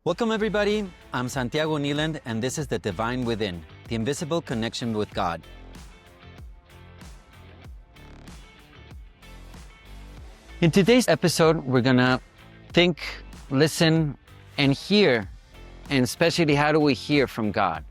Welcome everybody, I'm Santiago Kneeland and this is The Divine Within, the invisible connection with God. In today's episode, we're gonna think, listen, and hear, and especially how do we hear from God?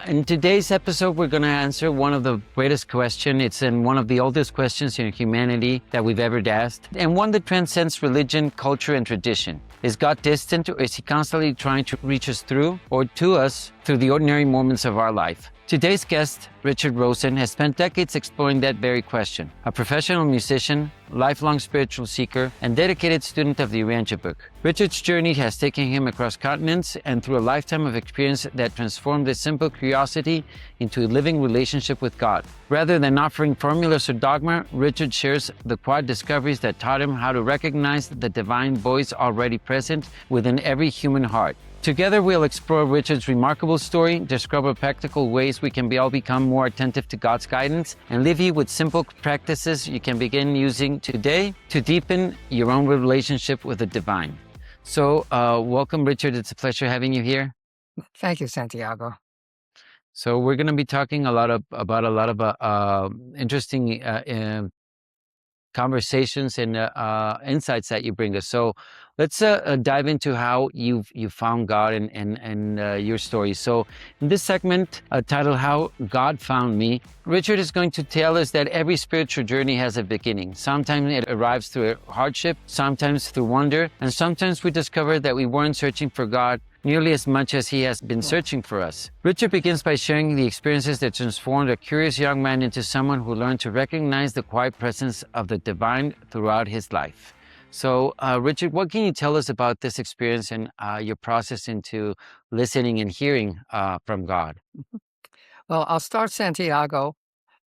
In today's episode, we're gonna answer one of the greatest questions. It's in one of the oldest questions in humanity that we've ever asked, and one that transcends religion, culture, and tradition. Is God distant, or is He constantly trying to reach us through or to us through the ordinary moments of our life? Today's guest, Richard Rosen, has spent decades exploring that very question. A professional musician, lifelong spiritual seeker, and dedicated student of the Urantia Book. Richard's journey has taken him across continents and through a lifetime of experience that transformed this simple curiosity into a living relationship with God. Rather than offering formulas or dogma, Richard shares the quiet discoveries that taught him how to recognize the divine voice already present within every human heart. Together, we'll explore Richard's remarkable story, discover practical ways we can all become more attentive to God's guidance, and leave you with simple practices you can begin using today to deepen your own relationship with the divine. So, welcome, Richard. It's a pleasure having you here. Thank you, Santiago. So, we're going to be talking about a lot of interesting conversations and insights that you bring us. So let's dive into how you found God and your story. So in this segment titled How God Found Me, Richard is going to tell us that every spiritual journey has a beginning. Sometimes it arrives through hardship, sometimes through wonder, and sometimes we discover that we weren't searching for God nearly as much as He has been searching for us. Richard begins by sharing the experiences that transformed a curious young man into someone who learned to recognize the quiet presence of the divine throughout his life. So, Richard, what can you tell us about this experience and your process into listening and hearing from God? Well, I'll start, Santiago,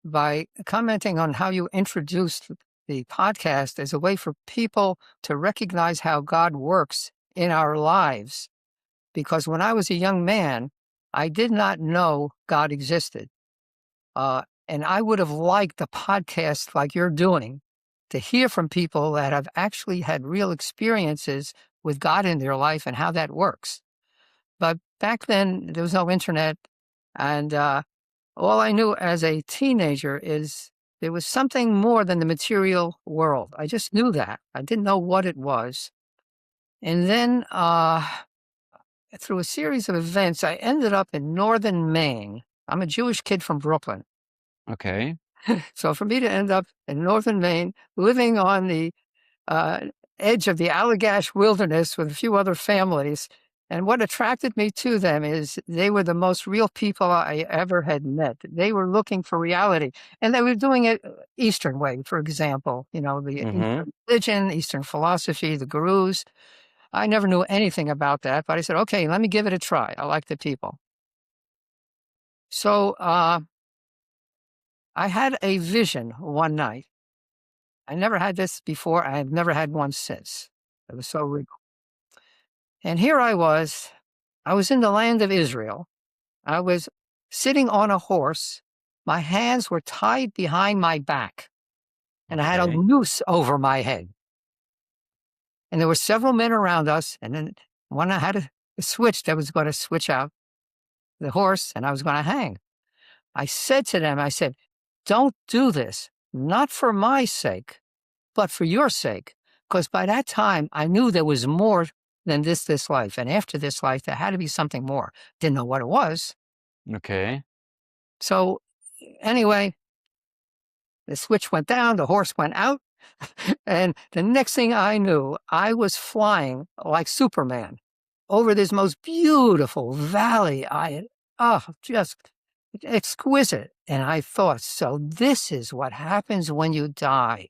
by commenting on how you introduced the podcast as a way for people to recognize how God works in our lives. Because when I was a young man, I did not know God existed. And I would have liked a podcast like you're doing to hear from people that have actually had real experiences with God in their life and how that works. But back then, there was no internet. And all I knew as a teenager is there was something more than the material world. I just knew that. I didn't know what it was. And then through a series of events, I ended up in northern Maine. I'm a Jewish kid from Brooklyn. Okay. So for me to end up in northern Maine, living on the edge of the Allagash wilderness with a few other families, and what attracted me to them is they were the most real people I ever had met. They were looking for reality, and they were doing it Eastern way, for example, the Eastern religion, Eastern philosophy, the gurus. I never knew anything about that, but I said, okay, let me give it a try. I like the people. So I had a vision one night. I never had this before. I have never had one since. It was so real. And here I was in the land of Israel. I was sitting on a horse. My hands were tied behind my back, and I had a noose over my head. And there were several men around us, and then one I had a switch that was going to switch out the horse, and I was going to hang. I said to them, don't do this, not for my sake, but for your sake. Because by that time, I knew there was more than this life. And after this life, there had to be something more. Didn't know what it was. Okay. So anyway, the switch went down, the horse went out. And the next thing I knew, I was flying like Superman over this most beautiful valley. Just exquisite. And I thought, so this is what happens when you die.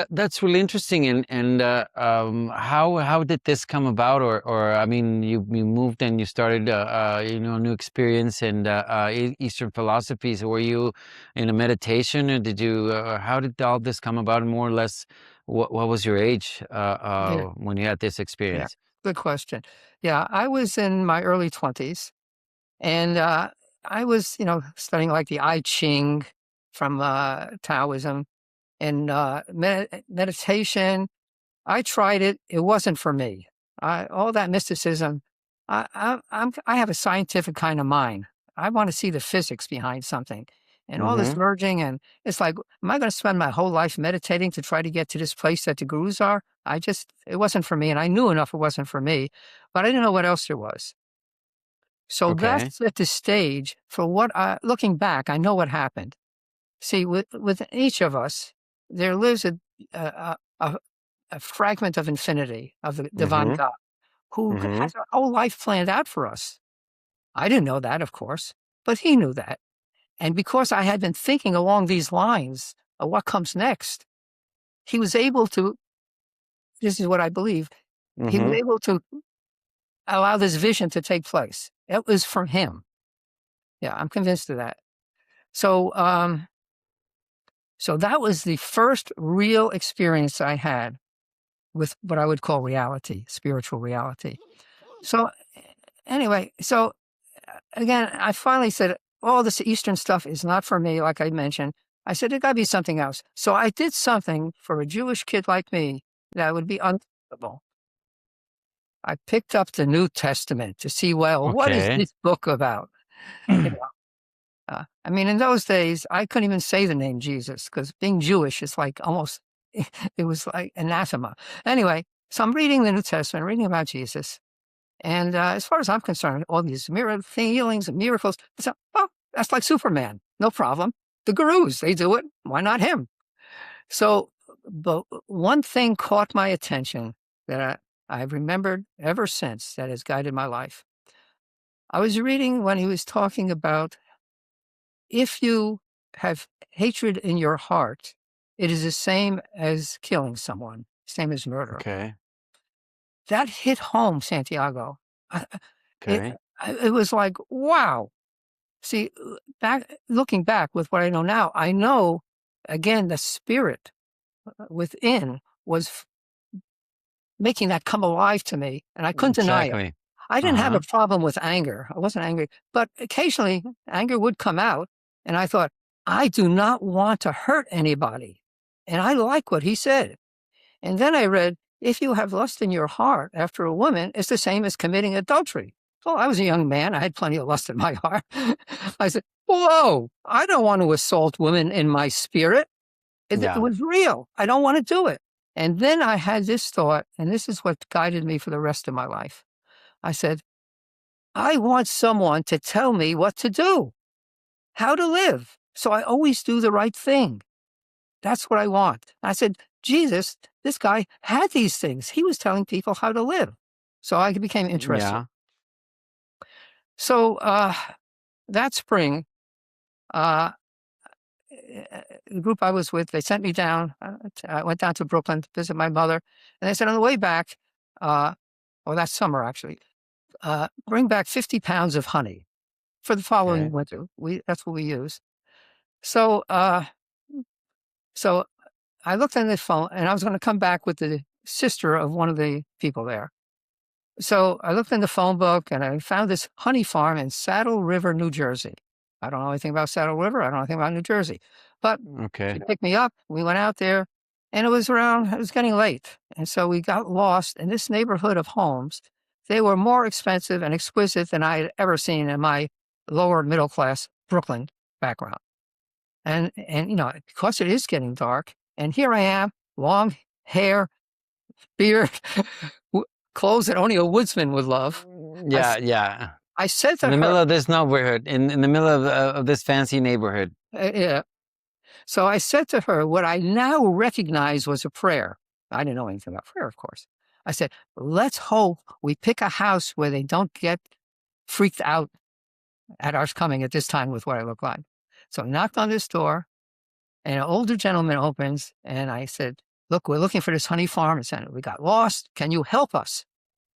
That's really interesting. And how did this come about? Or I mean, you moved and you started a new experience and Eastern philosophies. Were you in a meditation, or did you? How did all this come about? More or less, what was your age when you had this experience? Yeah, good question. Yeah, I was in my early 20s, and I was studying like the I Ching from Taoism. And meditation, I tried it. It wasn't for me. All that mysticism I have a scientific kind of mind. I want to see the physics behind something. And all this merging, and it's like, am I going to spend my whole life meditating to try to get to this place that the gurus are? It wasn't for me, and I knew enough it wasn't for me, but I didn't know what else there was. So Okay. that set the stage for looking back, I know what happened. See, with each of us, there lives a fragment of infinity, of the divine God, who has our whole life planned out for us. I didn't know that, of course, but he knew that. And because I had been thinking along these lines of what comes next, he was able to, this is what I believe, he was able to allow this vision to take place. It was from him. Yeah, I'm convinced of that. So, so that was the first real experience I had with what I would call reality, spiritual reality. So anyway, again, I finally said, all this Eastern stuff is not for me, like I mentioned. I said, it got to be something else. So I did something for a Jewish kid like me that would be unthinkable. I picked up the New Testament to see, well, what is this book about? I mean, in those days, I couldn't even say the name Jesus because being Jewish is like almost, it was like anathema. Anyway, so I'm reading the New Testament, reading about Jesus. And as far as I'm concerned, all these healings and miracles, that's like Superman. No problem. The gurus, they do it. Why not him? So, but one thing caught my attention that I've remembered ever since that has guided my life. I was reading when he was talking about if you have hatred in your heart, it is the same as killing someone, same as murder. Okay. That hit home, Santiago. It was like, wow. See, looking back with what I know now, I know, again, the spirit within was making that come alive to me, and I couldn't deny it. I didn't have a problem with anger. I wasn't angry, but occasionally anger would come out, and I thought, I do not want to hurt anybody. And I like what he said. And then I read, if you have lust in your heart after a woman, it's the same as committing adultery. Well, I was a young man. I had plenty of lust in my heart. I said, whoa, I don't want to assault women in my spirit. It was real. I don't want to do it. And then I had this thought, and this is what guided me for the rest of my life. I said, I want someone to tell me what to do, how to live. So I always do the right thing. That's what I want. I said, Jesus, this guy had these things. He was telling people how to live. So I became interested. Yeah. So that spring, the group I was with, they sent me down. I went down to Brooklyn to visit my mother. And they said on the way back, that summer actually, bring back 50 pounds of honey for the following winter. That's what we use. So I looked on the phone, and I was going to come back with the sister of one of the people there. So I looked in the phone book, and I found this honey farm in Saddle River, New Jersey. I don't know anything about Saddle River. I don't know anything about New Jersey. But she picked me up. We went out there, and it was getting late. And so we got lost in this neighborhood of homes. They were more expensive and exquisite than I had ever seen in my lower middle class Brooklyn background. And because it is getting dark, and here I am, long hair, beard, clothes that only a woodsman would love. Yeah. I said to her, in the middle of this neighborhood, in the middle of this fancy neighborhood. Yeah. So I said to her, what I now recognize was a prayer. I didn't know anything about prayer, of course. I said, let's hope we pick a house where they don't get freaked out at our coming at this time with what I look like. So I knocked on this door, and an older gentleman opens, and I said, look, we're looking for this honey farm. And we got lost. Can you help us?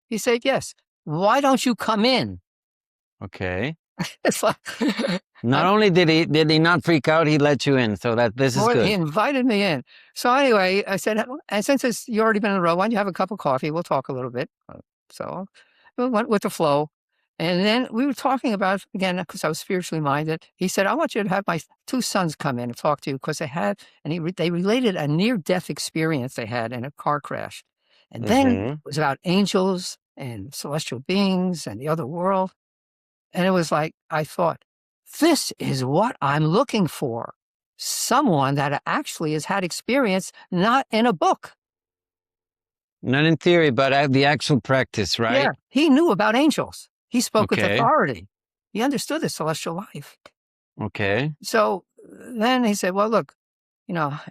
He said, yes. Why don't you come in? Okay. It's like, not only did he not freak out, he let you in. So this is good. He invited me in. So anyway, I said, and since you already been in a row, why don't you have a cup of coffee? We'll talk a little bit. So we went with the flow. And then we were talking about, again, because I was spiritually minded, he said, I want you to have my 2 sons come in and talk to you, because they had, and they related a near-death experience they had in a car crash. And then it was about angels and celestial beings and the other world. And it was like, I thought, this is what I'm looking for. Someone that actually has had experience, not in a book. Not in theory, but the actual practice, right? Yeah, he knew about angels. He spoke with Okay. authority. He understood the celestial life. Okay. So then he said, well, look,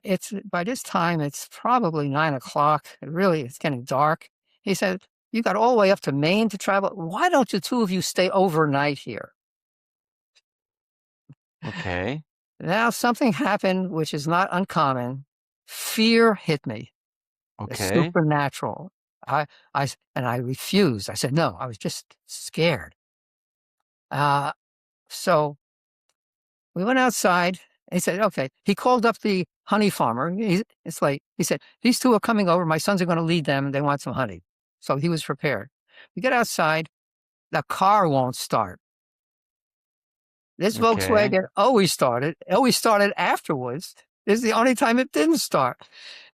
it's by this time, it's probably 9:00. It's getting dark. He said, you got all the way up to Maine to travel. Why don't the two of you stay overnight here? Okay. Now something happened, which is not uncommon. Fear hit me. The Okay. supernatural. I refused. I said, no, I was just scared. So we went outside. He said, okay. He called up the honey farmer. It's late. He said, these two are coming over. My sons are going to lead them. They want some honey. So he was prepared. We get outside. The car won't start. This Okay. Volkswagen always started afterwards. This is the only time it didn't start.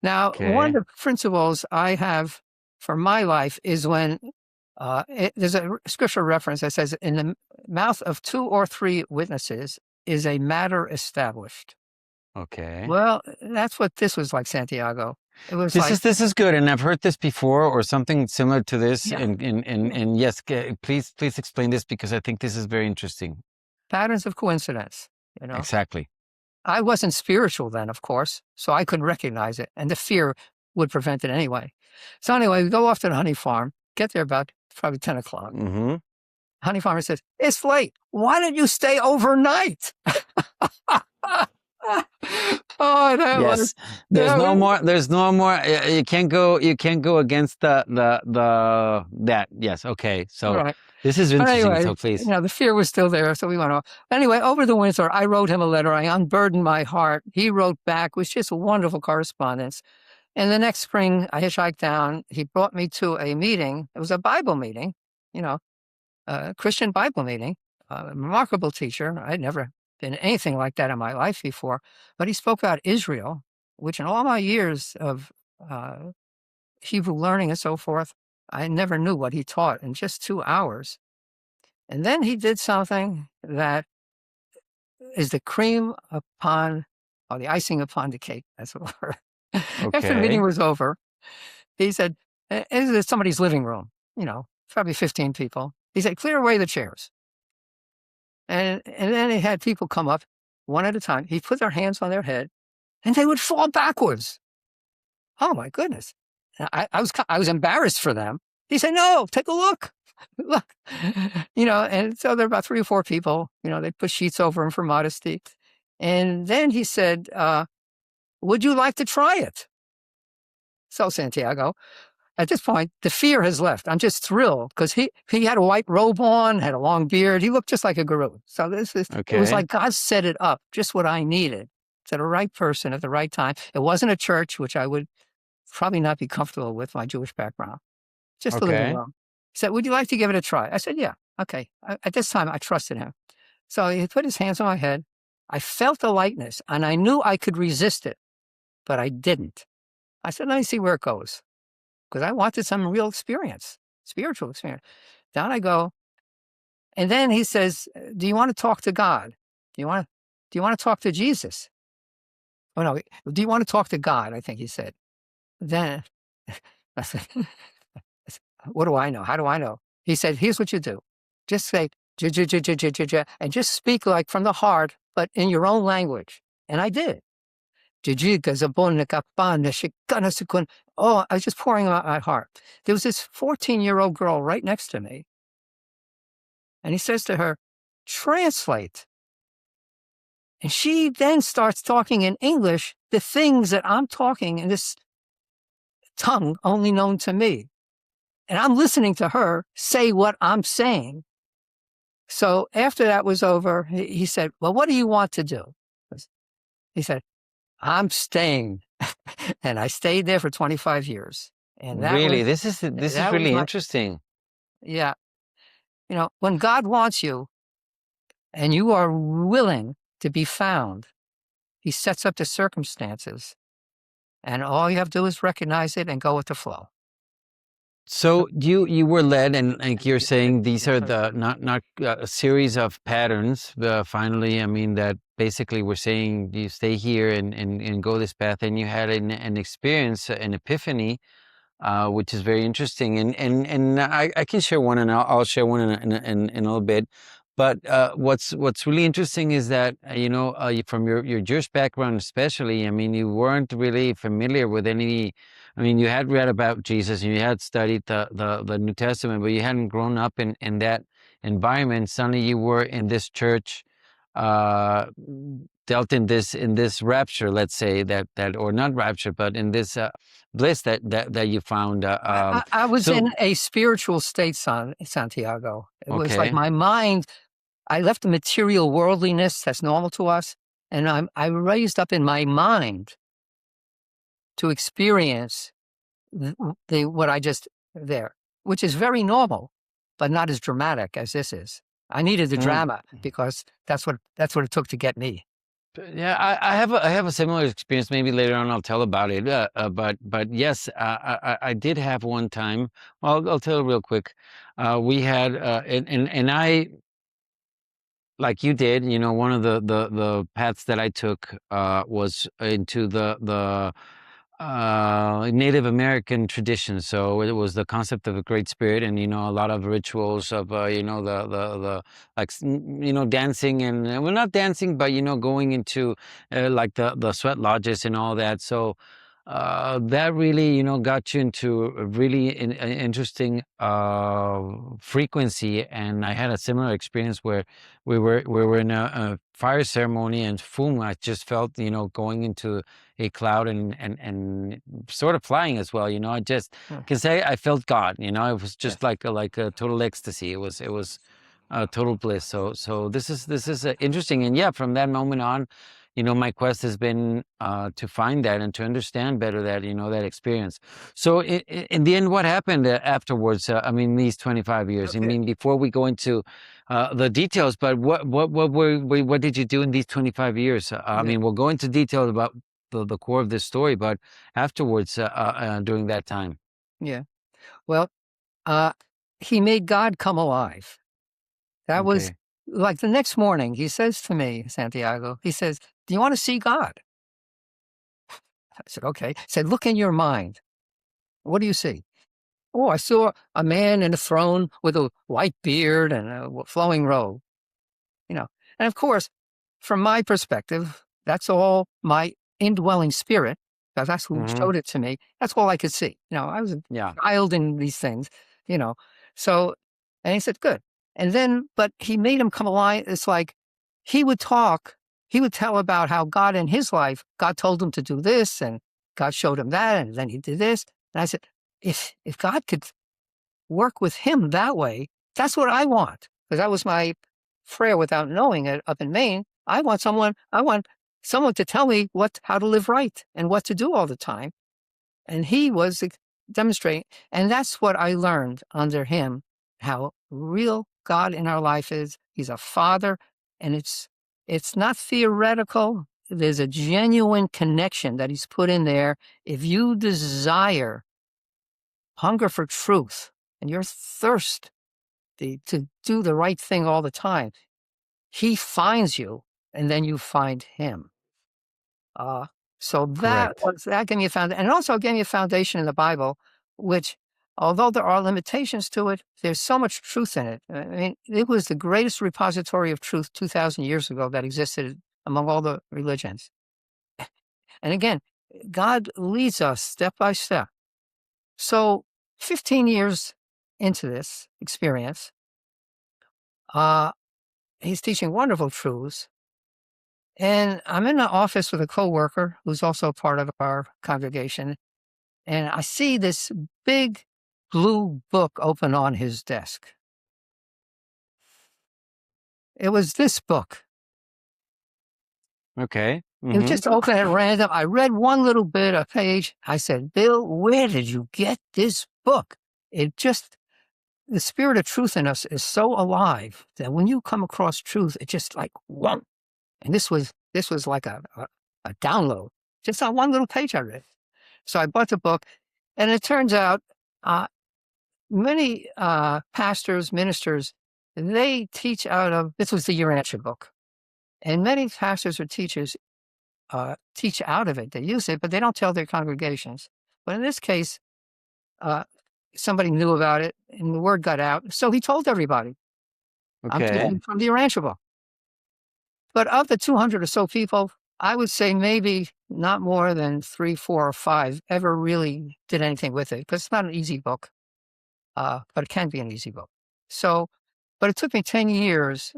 Now, one of the principles I have for my life is when there's a scripture reference that says, in the mouth of 2 or 3 witnesses is a matter established. Okay. Well, that's what this was like, Santiago. It was this is good, and I've heard this before, or something similar to this. Yeah. And yes, please explain this, because I think this is very interesting. Patterns of coincidence. Exactly. I wasn't spiritual then, of course, so I couldn't recognize it, and the fear would prevent it anyway. So anyway, we go off to the honey farm, get there about probably 10:00. Mm-hmm. Honey farmer says, it's late. Why don't you stay overnight? Oh, that Yes. was. There's no more. There's no more. You can't go against that. Yes. Okay. So Right. this is interesting. Anyway, So please. the fear was still there, so we went off. Anyway, over the winter, I wrote him a letter. I unburdened my heart. He wrote back. It was just a wonderful correspondence. And the next spring, I hitchhiked down. He brought me to a meeting. It was a Bible meeting, a Christian Bible meeting. A remarkable teacher. I'd never been anything like that in my life before. But he spoke about Israel, which in all my years of Hebrew learning and so forth, I never knew what he taught in just 2 hours. And then he did something that is the cream upon, or the icing upon the cake. That's the word. After the meeting was over, he said, this is somebody's living room, probably 15 people. He said, clear away the chairs. And then he had people come up one at a time. He put their hands on their head and they would fall backwards. Oh my goodness. I was embarrassed for them. He said, no, take a look. Look, and so there were about 3 or 4 people, they put sheets over him for modesty. And then he said, would you like to try it? So Santiago, at this point, the fear has left. I'm just thrilled because he had a white robe on, had a long beard. He looked just like a guru. So it was like God set it up, just what I needed, to the right person at the right time. It wasn't a church, which I would probably not be comfortable with my Jewish background. Just a living room. He said, would you like to give it a try? I said, yeah. Okay. At this time, I trusted him. So he put his hands on my head. I felt the lightness and I knew I could resist it, but I didn't. I said, let me see where it goes. Because I wanted some real experience, spiritual experience. Down I go. And then he says, do you want to talk to God? Do you want to talk to Jesus? Oh, no. Do you want to talk to God? I think he said. Then I said, what do I know? How do I know? He said, here's what you do. Just say, and just speak like from the heart, but in your own language. And I did. Oh, I was just pouring out my heart. There was this 14-year-old girl right next to me. And he says to her, translate. And she then starts talking in English, the things that I'm talking in this tongue only known to me. And I'm listening to her say what I'm saying. So after that was over, he said, well, what do you want to do? He said, I'm staying. And I stayed there for 25 years. And that really, was, this is really interesting. Yeah. When God wants you and you are willing to be found, he sets up the circumstances. And all you have to do is recognize it and go with the flow. So you were led, and like you're saying, these are the not a series of patterns. Finally, I mean that basically we're saying you stay here and go this path, and you had an experience, an epiphany, which is very interesting. And I can share one, and I'll share one in a little bit. But what's really interesting is that from your Jewish background, especially, I mean, you weren't really familiar with any. I mean, you had read about Jesus and you had studied the New Testament, but you hadn't grown up in that environment. Suddenly, you were in this church, uh, dealt in this rapture, let's say that or not rapture, but in this bliss that you found. I was So in a spiritual state, Santiago. It was like okay, my mind, I left the material worldliness that's normal to us, and I raised up in my mind to experience what I just there, which is very normal, but not as dramatic as this is. I needed the mm, drama because that's what it took to get me. yeah, I have a similar experience. Maybe later on I'll tell about it. But yes, I did have one time. Well, I'll tell real quick. We had and I, like you did, one of the paths that I took was into the Native American tradition. So it was the concept of a great spirit, and a lot of rituals of the like dancing and well, not dancing, but going into like the sweat lodges and all that. So that really got you into a really interesting frequency. And I had a similar experience where we were in a fire ceremony, and boom, I just felt going into a cloud and sort of flying as well. I just Hmm. can say I felt God. It was just Yes. like a total ecstasy. It was total bliss. So this is interesting. And yeah, from that moment on, my quest has been to find that and to understand better that experience. So in the end, what happened afterwards? I mean, these 25 years. I Okay. mean, before we go into the details, but what did you do in these 25 years? I Yeah. mean, we'll go into details about the core of this story, but afterwards, during that time. Yeah. Well, uh, he made God come alive. That was Okay. like the next morning. He says to me, Santiago, he says, "Do you want to see God?" I said, "Okay." He said, "Look in your mind. What do you see?" Oh, I saw a man in a throne with a white beard and a flowing robe. you know. And of course, from my perspective, that's all my indwelling spirit, because that's who Hmm. showed it to me. That's all I could see. I was a Yeah. child in these things, you know. So, and he said, good. And then, but he made him come alive. It's like he would talk, he would tell about how God in his life, God told him to do this and God showed him that. And then he did this. And I said, if God could work with him that way, that's what I want. Because that was my prayer without knowing it up in Maine. I want someone to tell me how to live right and what to do all the time. And he was demonstrating. And that's what I learned under him, how real God in our life is. He's a father, and it's not theoretical. There's a genuine connection that he's put in there. If you desire hunger for truth and your thirst to do the right thing all the time, he finds you and then you find him. Uh, so Correct. that gave me a foundation, and also gave me a foundation in the Bible, which, although there are limitations to it, there's so much truth in it. I mean, it was the greatest repository of truth 2,000 years ago that existed among all the religions. And again, God leads us step by step. So 15 years into this experience, uh, he's teaching wonderful truths. And I'm in the office with a coworker who's also part of our congregation. And I see this big blue book open on his desk. It was this book. Okay. It was Hmm. just open at random. I read one little bit, a page. I said, "Bill, where did you get this book?" The spirit of truth in us is so alive that when you come across truth, it just like, whoa. And this was like a download, just on one little page I read. So I bought the book, and it turns out many pastors, ministers, they teach out of, this was the Urantia Book, and many pastors or teachers teach out of it. They use it, but they don't tell their congregations. But in this case, somebody knew about it, and the word got out, so he told everybody. I'm Okay. teaching from the Urantia Book. But of the 200 or so people, I would say maybe not more than 3, 4, or 5 ever really did anything with it, because it's not an easy book, but it can be an easy book. So, but it took me 10 years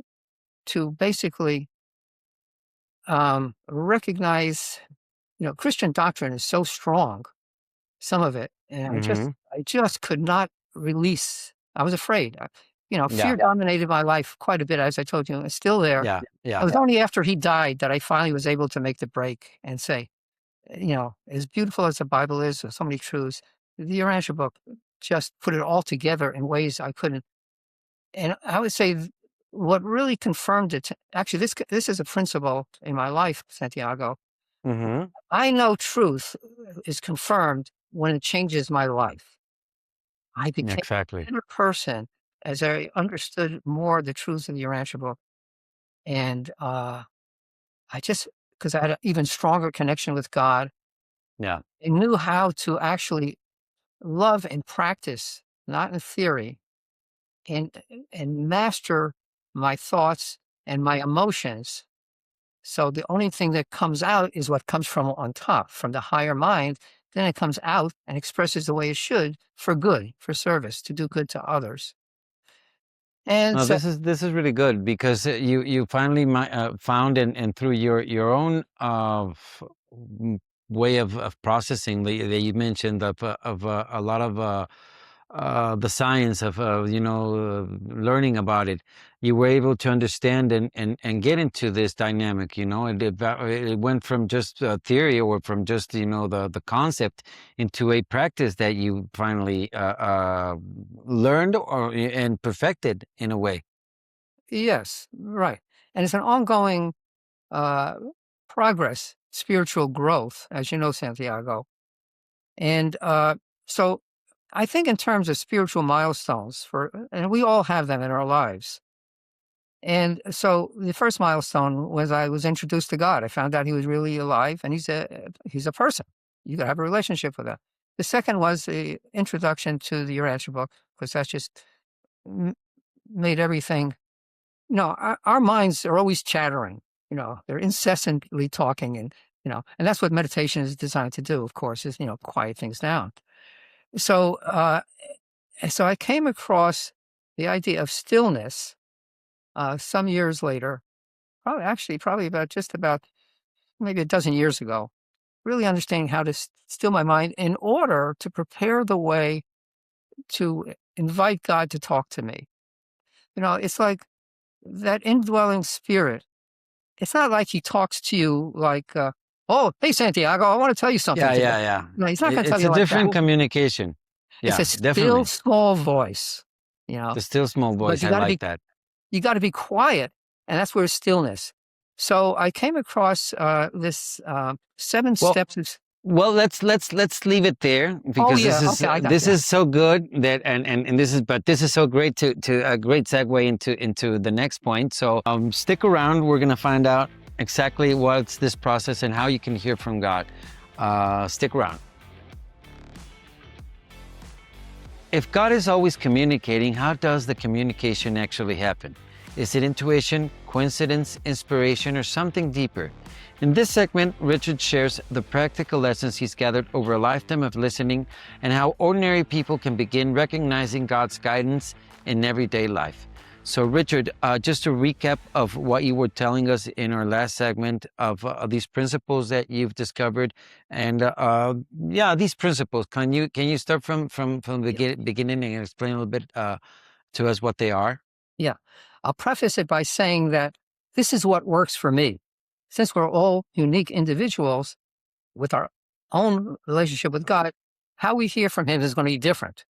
to basically recognize, Christian doctrine is so strong, some of it, and I just could not release. I was afraid. Fear dominated my life quite a bit, as I told you. It's still there. Yeah. It was only after he died that I finally was able to make the break and say, as beautiful as the Bible is, with so many truths, the Urantia Book just put it all together in ways I couldn't. And I would say what really confirmed it, actually, this is a principle in my life, Santiago. I know truth is confirmed when it changes my life. I became a better person as I understood more the truths of the Urantia Book. And because I had an even stronger connection with God, I knew how to actually love and practice, not in theory, and master my thoughts and my emotions. So the only thing that comes out is what comes from on top, from the higher mind. Then it comes out and expresses the way it should, for good, for service, to do good to others. And No, so, this is really good, because you finally found, and through your own way of processing that you mentioned, of a lot of the science of learning about it, you were able to understand and get into this dynamic. It went from just theory, or from just the concept, into a practice that you finally learned and perfected in a way. yes, right. And it's an ongoing progress, spiritual growth, as you know, Santiago. And so I think in terms of spiritual milestones, and we all have them in our lives. And so the first milestone was I was introduced to God. I found out he was really alive, and he's a person. You got to have a relationship with him. The second was the introduction to the Urantia Book, because that's just made everything. Our minds are always chattering. They're incessantly talking, and and that's what meditation is designed to do. Of course, is quiet things down. So, so I came across the idea of stillness some years later, probably about maybe a dozen years ago, really understanding how to still my mind in order to prepare the way to invite God to talk to me. It's like that indwelling spirit. It's not like he talks to you like, oh, hey, Santiago, I want to tell you something today. Yeah. No, he's not going to tell It's you a like different that. communication. It's Yeah, a still, definitely. small voice, The still small but voice. I like that. you got to be quiet, and that's where stillness. So I came across this 7 steps of. Well, let's leave it there, because this is so good that and this is so great to a great segue into the next point. So stick around. We're gonna find out exactly what's this process and how you can hear from God. Stick around. If God is always communicating, how does the communication actually happen? Is it intuition, coincidence, inspiration, or something deeper? In this segment, Richard shares the practical lessons he's gathered over a lifetime of listening, and how ordinary people can begin recognizing God's guidance in everyday life. So Richard, just a recap of what you were telling us in our last segment of these principles that you've discovered, and these principles. Can you start from the beginning and explain a little bit to us what they are? Yeah, I'll preface it by saying that this is what works for me. Since we're all unique individuals with our own relationship with God, how we hear from him is going to be different.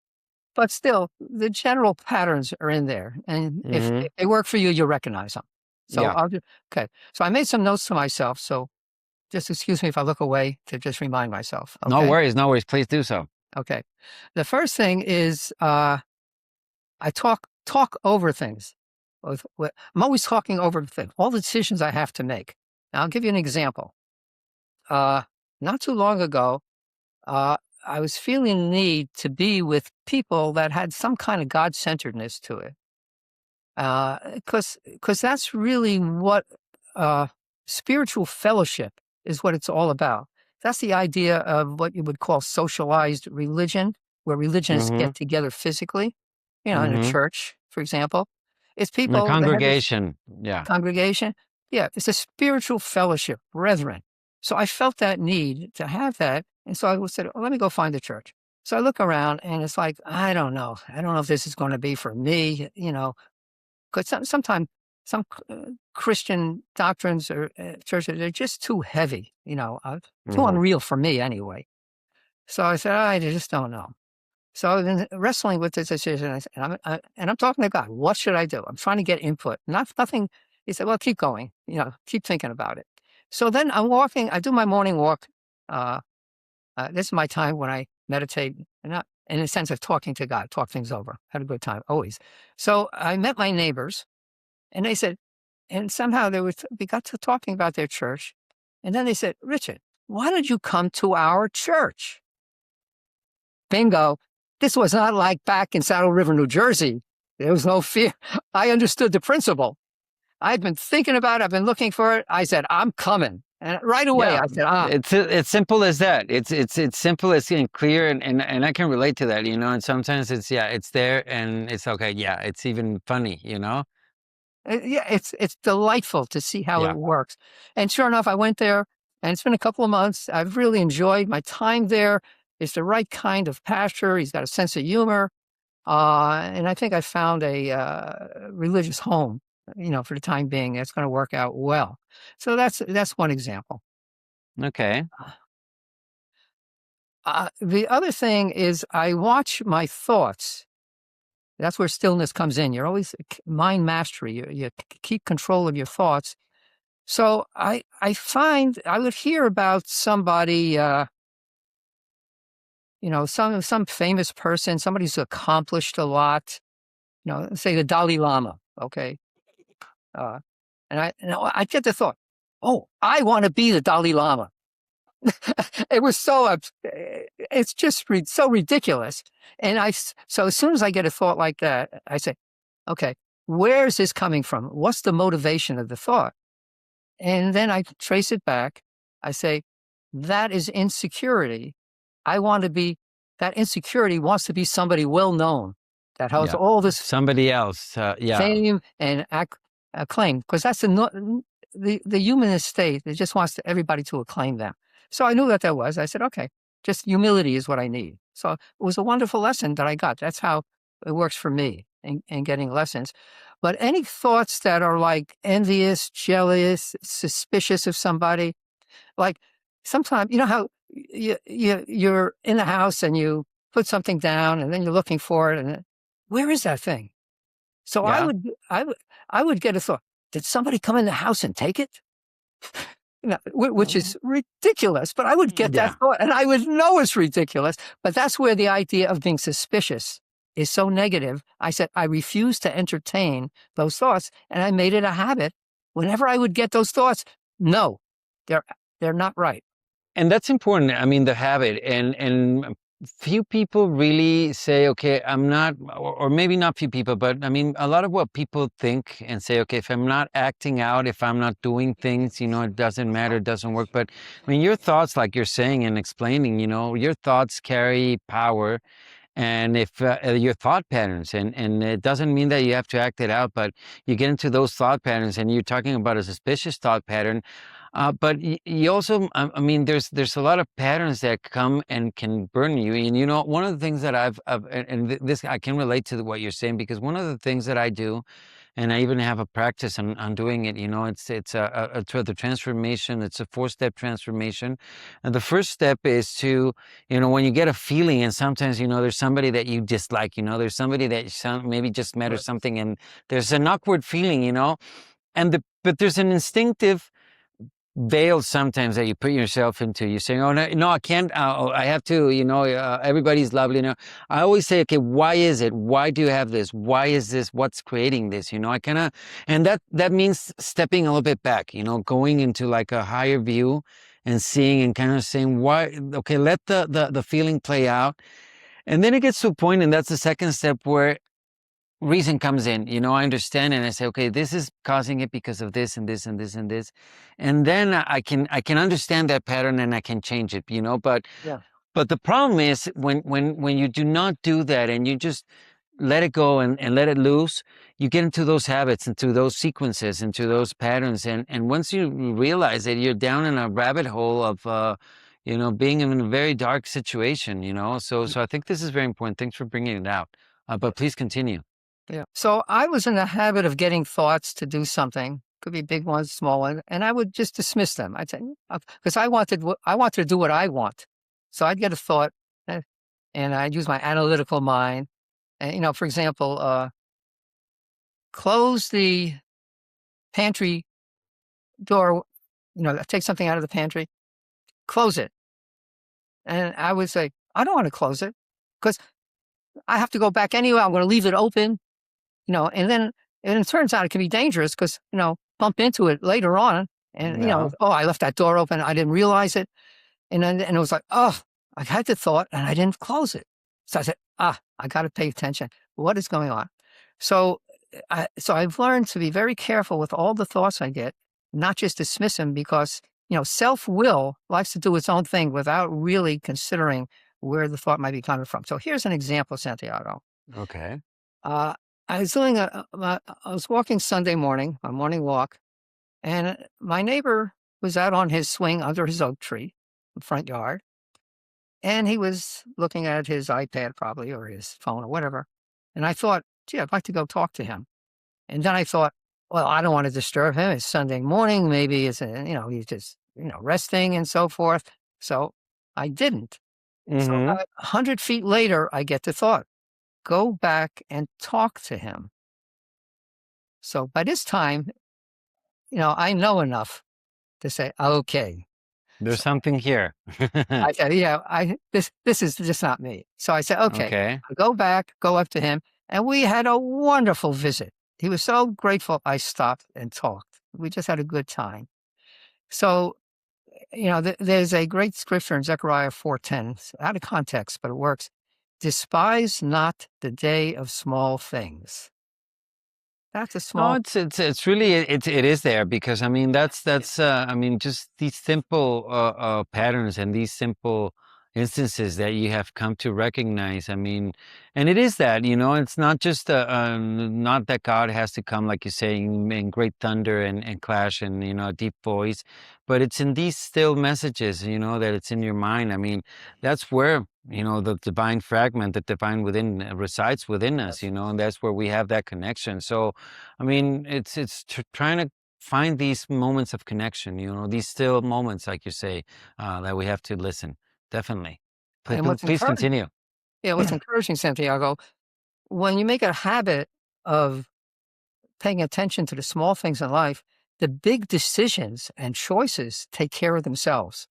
But still, the general patterns are in there. And if they work for you, you'll recognize them. So okay. So I made some notes to myself. So just excuse me if I look away to just remind myself. Okay? No worries. Please do so. Okay. The first thing is I talk over things. I'm always talking over things, all the decisions I have to make. Now, I'll give you an example. Not too long ago, I was feeling the need to be with people that had some kind of God-centeredness to it. Because that's really what spiritual fellowship is, what it's all about. That's the idea of what you would call socialized religion, where religions Mm-hmm. get together physically, in a Mm-hmm. church, for example. It's In the people that have this congregation. Yeah. congregation. Yeah, it's a spiritual fellowship, brethren. So I felt that need to have that. And so I said, let me go find a church. So I look around and it's like, I don't know. I don't know if this is going to be for me, because sometimes some Christian doctrines or churches, they're just too heavy, too Mm-hmm. unreal for me anyway. So I said, I just don't know. So I've been wrestling with this decision, and I'm talking to God. What should I do? I'm trying to get input. Nothing. He said, well, keep going. Keep thinking about it. So then I'm walking. I do my morning walk. This is my time when I meditate, and not in a sense of talking to God, talk things over. Had a good time, always. So I met my neighbors, and they said, and somehow we got to talking about their church. And then they said, Richard, why don't you come to our church? Bingo. This was not like back in Saddle River, New Jersey. There was no fear. I understood the principle. I'd been thinking about it. I've been looking for it. I said, I'm coming. And right away, Yeah, I said, it's simple as that. It's simple as and clear, and I can relate to that, And sometimes it's there, and it's okay. Yeah, it's even funny, Yeah, it's delightful to see how Yeah. it works. And sure enough, I went there, and it's been a couple of months. I've really enjoyed my time there. It's the right kind of pastor. He's got a sense of humor. And I think I found a religious home, for the time being. That's going to work out well. So that's one example. Okay. The other thing is I watch my thoughts. That's where stillness comes in. You're always mind mastery. You keep control of your thoughts. So I find I would hear about somebody, some famous person, somebody who's accomplished a lot. Say the Dalai Lama. Okay, and I get the thought, oh, I want to be the Dalai Lama. It was it's just so ridiculous. And so as soon as I get a thought like that, I say, okay, where is this coming from? What's the motivation of the thought? And then I trace it back. I say, that is insecurity. That insecurity wants to be somebody well known that has all this somebody else. Yeah. fame and acclaim, because that's the humanist state. It just wants everybody to acclaim them. So I knew that there was. I said, okay, just humility is what I need. So it was a wonderful lesson that I got. That's how it works for me in getting lessons. But any thoughts that are like envious, jealous, suspicious of somebody, like sometimes, how you're in the house and you put something down and then you're looking for it, and where is that thing? So Yeah. I would get a thought. Did somebody come in the house and take it? Which is ridiculous, but I would get that thought, and I would know it's ridiculous. But that's where the idea of being suspicious is so negative. I said, I refuse to entertain those thoughts, and I made it a habit. Whenever I would get those thoughts, no, they're not right. And that's important. I mean, the habit, and few people really say, okay, I'm not, or maybe not few people, but I mean, a lot of what people think and say, okay, if I'm not acting out, if I'm not doing things, it doesn't matter, it doesn't work. But I mean, your thoughts, like you're saying and explaining, your thoughts carry power. And if your thought patterns, and it doesn't mean that you have to act it out, but you get into those thought patterns, and you're talking about a suspicious thought pattern. But you also, I mean, there's a lot of patterns that come and can burn you. And one of the things that and this I can relate to what you're saying, because one of the things that I do, and I even have a practice on doing it. It's the transformation. It's a 4-step transformation, and the first step is to, when you get a feeling, and sometimes there's somebody that you dislike. There's somebody that you maybe just met or something, and there's an awkward feeling. But there's an instinctive veil sometimes that you put yourself into. You're saying, oh, no, no, I can't, I have to, everybody's lovely. No, I always say, okay, why is it? Why do you have this? Why is this? What's creating this? I kind of, and that means stepping a little bit back, going into like a higher view and seeing and kind of saying, why, okay, let the feeling play out. And then it gets to a point, and that's the second step where reason comes in. I understand, and I say, okay, this is causing it because of this and this and this and this, and then I can understand that pattern and I can change it. But Yeah. but the problem is when you do not do that and you just let it go and let it loose, you get into those habits, into those sequences, into those patterns, and once you realize that you're down in a rabbit hole of being in a very dark situation. So I think this is very important. Thanks for bringing it out. But please continue. Yeah. So I was in the habit of getting thoughts to do something, could be big ones, small ones, and I would just dismiss them. I'd say, because I wanted to do what I want. So I'd get a thought and I'd use my analytical mind. And, for example, close the pantry door, take something out of the pantry, close it. And I would say, I don't want to close it because I have to go back anyway. I'm going to leave it open. And it turns out it can be dangerous because, bump into it later on and, I left that door open. I didn't realize it. And it was like, oh, I had the thought and I didn't close it. So I said, I got to pay attention. What is going on? So I've learned to be very careful with all the thoughts I get, not just dismiss them because, self-will likes to do its own thing without really considering where the thought might be coming from. So here's an example, Santiago. Okay. I was walking Sunday morning, a morning walk, and my neighbor was out on his swing under his oak tree in the front yard, and he was looking at his iPad probably, or his phone or whatever. And I thought, gee, I'd like to go talk to him. And then I thought, well, I don't want to disturb him. It's Sunday morning. Maybe it's, he's just, resting and so forth. So I didn't. So about 100 feet later, I get the thought, go back and talk to him. So by this time, I know enough to say, okay. There's something here. I said, this is just not me. So I said, okay. I'll go back, go up to him. And we had a wonderful visit. He was so grateful I stopped and talked. We just had a good time. So, there's a great scripture in Zechariah 4:10, it's out of context, but it works. Despise not the day of small things. That's a small. No, it's really it is there because I mean that's just these simple patterns and these simple instances that you have come to recognize. I mean, and it is that it's not just not that God has to come like you say in great thunder and clash and a deep voice, but it's in these still messages that it's in your mind. I mean, that's where the divine fragment, the divine within resides within us, and that's where we have that connection. So, I mean, it's trying to find these moments of connection, these still moments, like you say, that we have to listen. Definitely. Please continue. Yeah, what's encouraging, Santiago, when you make a habit of paying attention to the small things in life, the big decisions and choices take care of themselves.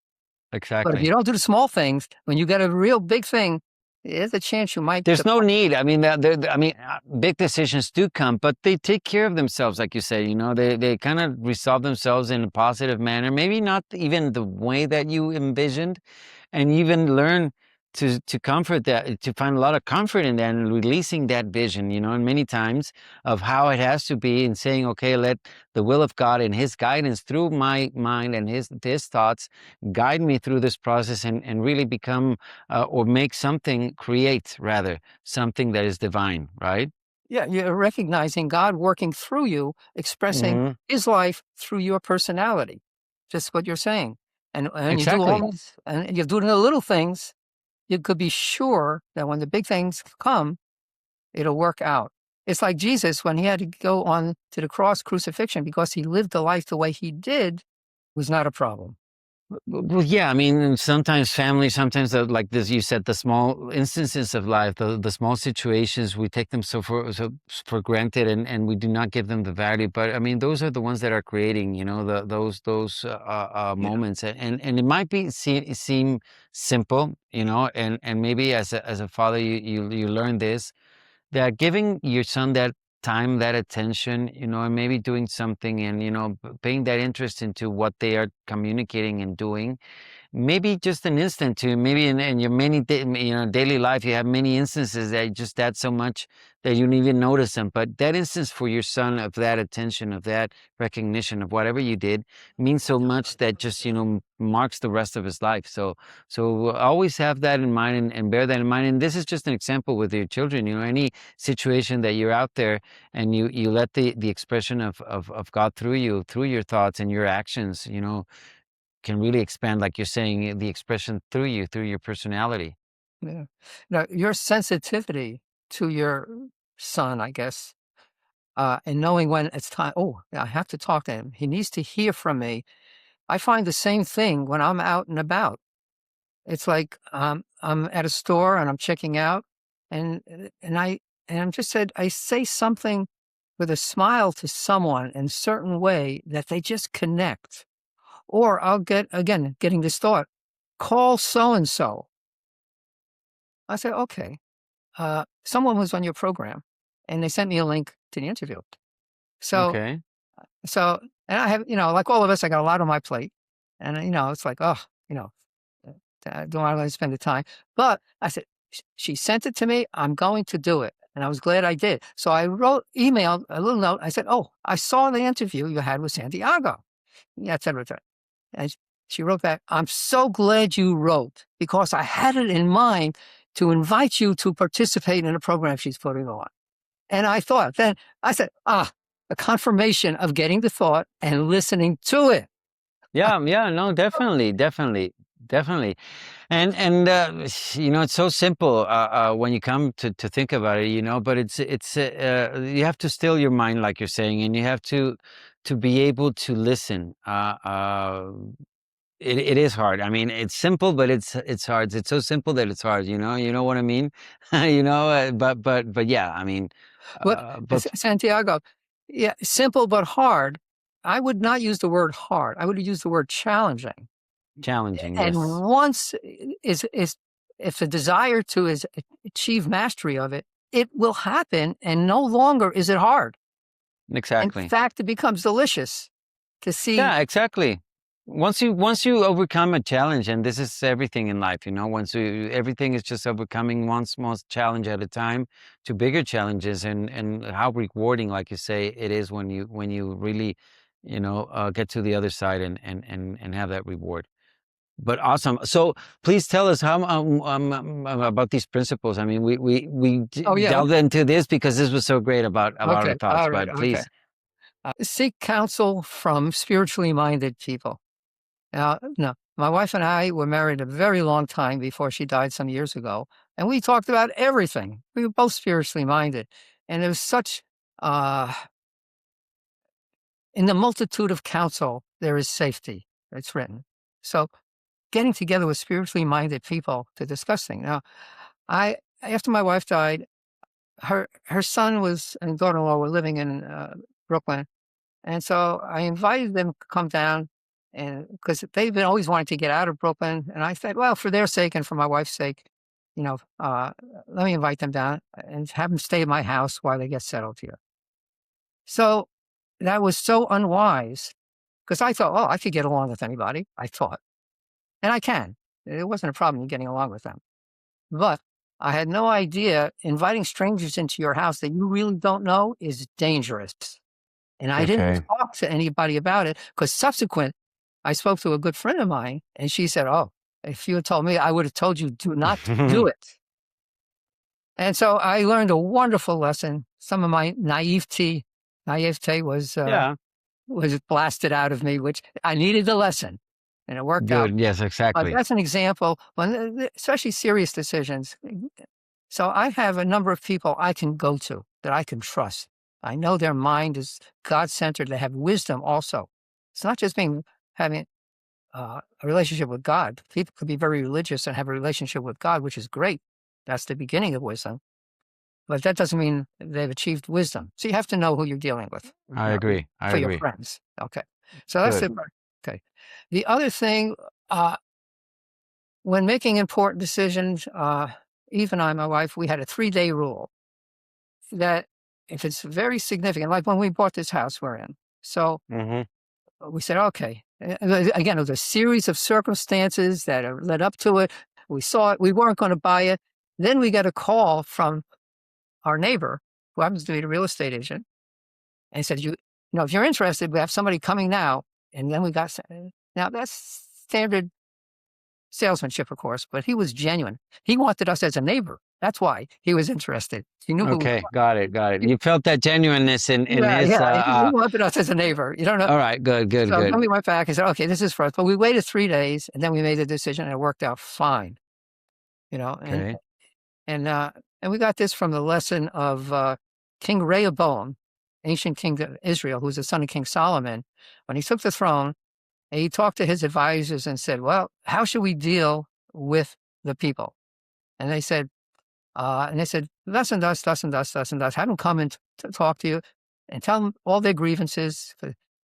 Exactly. But if you don't do the small things, when you get a real big thing, there's a chance you might. There's no need. I mean, big decisions do come, but they take care of themselves, like you say. They kind of resolve themselves in a positive manner. Maybe not even the way that you envisioned, and even learn to comfort that, to find a lot of comfort in that and releasing that vision, and many times of how it has to be and saying, okay, let the will of God and his guidance through my mind and his thoughts guide me through this process and really become or make create something that is divine, right? Yeah, you're recognizing God working through you, expressing his life through your personality. Just what you're saying. And Exactly. you do the little things, you could be sure that when the big things come, it'll work out. It's like Jesus, when he had to go on to the cross crucifixion because he lived the life the way he did, was not a problem. Well, yeah, I mean, sometimes family, sometimes like this, you said, the small instances of life, the small situations, we take them for granted, and we do not give them the value. But I mean, those are the ones that are creating, those Yeah. moments, and it might seem simple, and maybe as a father, you learn this, that giving your son that time, that attention, and maybe doing something, and paying that interest into what they are communicating and doing. Maybe just an instant to maybe in your daily life, you have many instances that just add so much that you don't even notice them. But that instance for your son, of that attention, of that recognition of whatever you did, means so much that just, marks the rest of his life. So always have that in mind, and bear that in mind. And this is just an example with your children, any situation that you're out there, and you let the expression of God through you, through your thoughts and your actions, can really expand, like you're saying, the expression through you, through your personality. Yeah. Now, your sensitivity to your son, I guess, and knowing when it's time, oh, I have to talk to him. He needs to hear from me. I find the same thing when I'm out and about. It's like I'm at a store and I'm checking out, and I'm just said I say something with a smile to someone in a certain way that they just connect. Or I'll getting this thought, call so and so. I say, okay. Someone was on your program, and they sent me a link to the interview. So, Okay. so, and I have, like all of us, I got a lot on my plate, and it's like, oh, don't want to spend the time. But I said, she sent it to me. I'm going to do it, and I was glad I did. So I emailed a little note. I said, oh, I saw the interview you had with Santiago, yeah, et cetera, et cetera. And she wrote back, I'm so glad you wrote, because I had it in mind to invite you to participate in a program she's putting on. And I said, a confirmation of getting the thought and listening to it. Yeah, yeah, no, definitely, definitely, definitely. And it's so simple when you come to think about it, but it's you have to still your mind, like you're saying, and you have to be able to listen. It is hard. I mean, it's simple, but it's hard. It's so simple that it's hard. You know what I mean. But yeah, I mean, But but Santiago, yeah, simple but hard. I would not use the word hard. I would use the word challenging. challenging. And Yes, once is if the desire to achieve mastery of it, it will happen, and no longer is it hard. In exactly. fact, it becomes delicious to see. Yeah, exactly. Once you overcome a challenge, and this is everything in life, everything is just overcoming one small challenge at a time to bigger challenges, and how rewarding, like you say, it is when you really, get to the other side, and have that reward. But awesome. So please tell us how about these principles. I mean, we Oh yeah, delved okay, into this because this was so great about our okay, thoughts. all right, But okay. please, Seek counsel from spiritually minded people. Now, no, my wife and I were married a very long time before she died some years ago, and we talked about everything. We were both spiritually minded, and there was such in the multitude of counsel there is safety. It's written. So, getting together with spiritually minded people to discuss things. Now, I after my wife died, her son was and daughter-in-law were living in Brooklyn. And so I invited them to come down, and because they've been always wanting to get out of Brooklyn. And I said, well, for their sake and for my wife's sake, you know, uh, let me invite them down and have them stay at my house while they get settled here. So that was so unwise, because I thought, oh, I could get along with anybody. I thought, and I can. It wasn't a problem getting along with them. But I had no idea inviting strangers into your house that you really don't know is dangerous. And I didn't okay. talk to anybody about it, because subsequent, I spoke to a good friend of mine, and she said, oh, if you had told me, I would have told you, do not do it. And so I learned a wonderful lesson. Some of my naivete Yeah. was blasted out of me, which I needed the lesson, and it worked out. Good. Yes, But exactly. that's an example when, especially serious decisions. So I have a number of people I can go to that I can trust. I know their mind is God-centered. They have wisdom also. It's not just having a relationship with God. People could be very religious and have a relationship with God, which is great. That's the beginning of wisdom. But that doesn't mean they've achieved wisdom. So you have to know who you're dealing with. I agree. I for your agree. friends. Okay. So that's Good. the part. Okay. The other thing, when making important decisions, Eve and I, my wife, we had a 3-day rule that if it's very significant, like when we bought this house we're in. So Hmm. we said, okay. Again, it was a series of circumstances that led up to it. We saw it. We weren't going to buy it. Then we got a call from our neighbor, who happens to be a real estate agent, and he said, if you're interested, we have somebody coming now. And then we got, now that's standard salesmanship, of course, but he was genuine. He wanted us as a neighbor. That's why he was interested. He knew who we Okay, were. got it, got it. You felt that genuineness in Yeah, his. yeah. He wanted us as a neighbor. You don't know. All right, good, good, So good. then we went back and said, okay, this is for us. But we waited 3 days and then we made the decision and it worked out fine. Okay. And we got this from the lesson of King Rehoboam, ancient king of Israel, who was the son of King Solomon. When he took the throne, and he talked to his advisors and said, well, how should we deal with the people? And they said, thus and thus, thus and thus, thus and thus. Have them come and talk to you and tell them all their grievances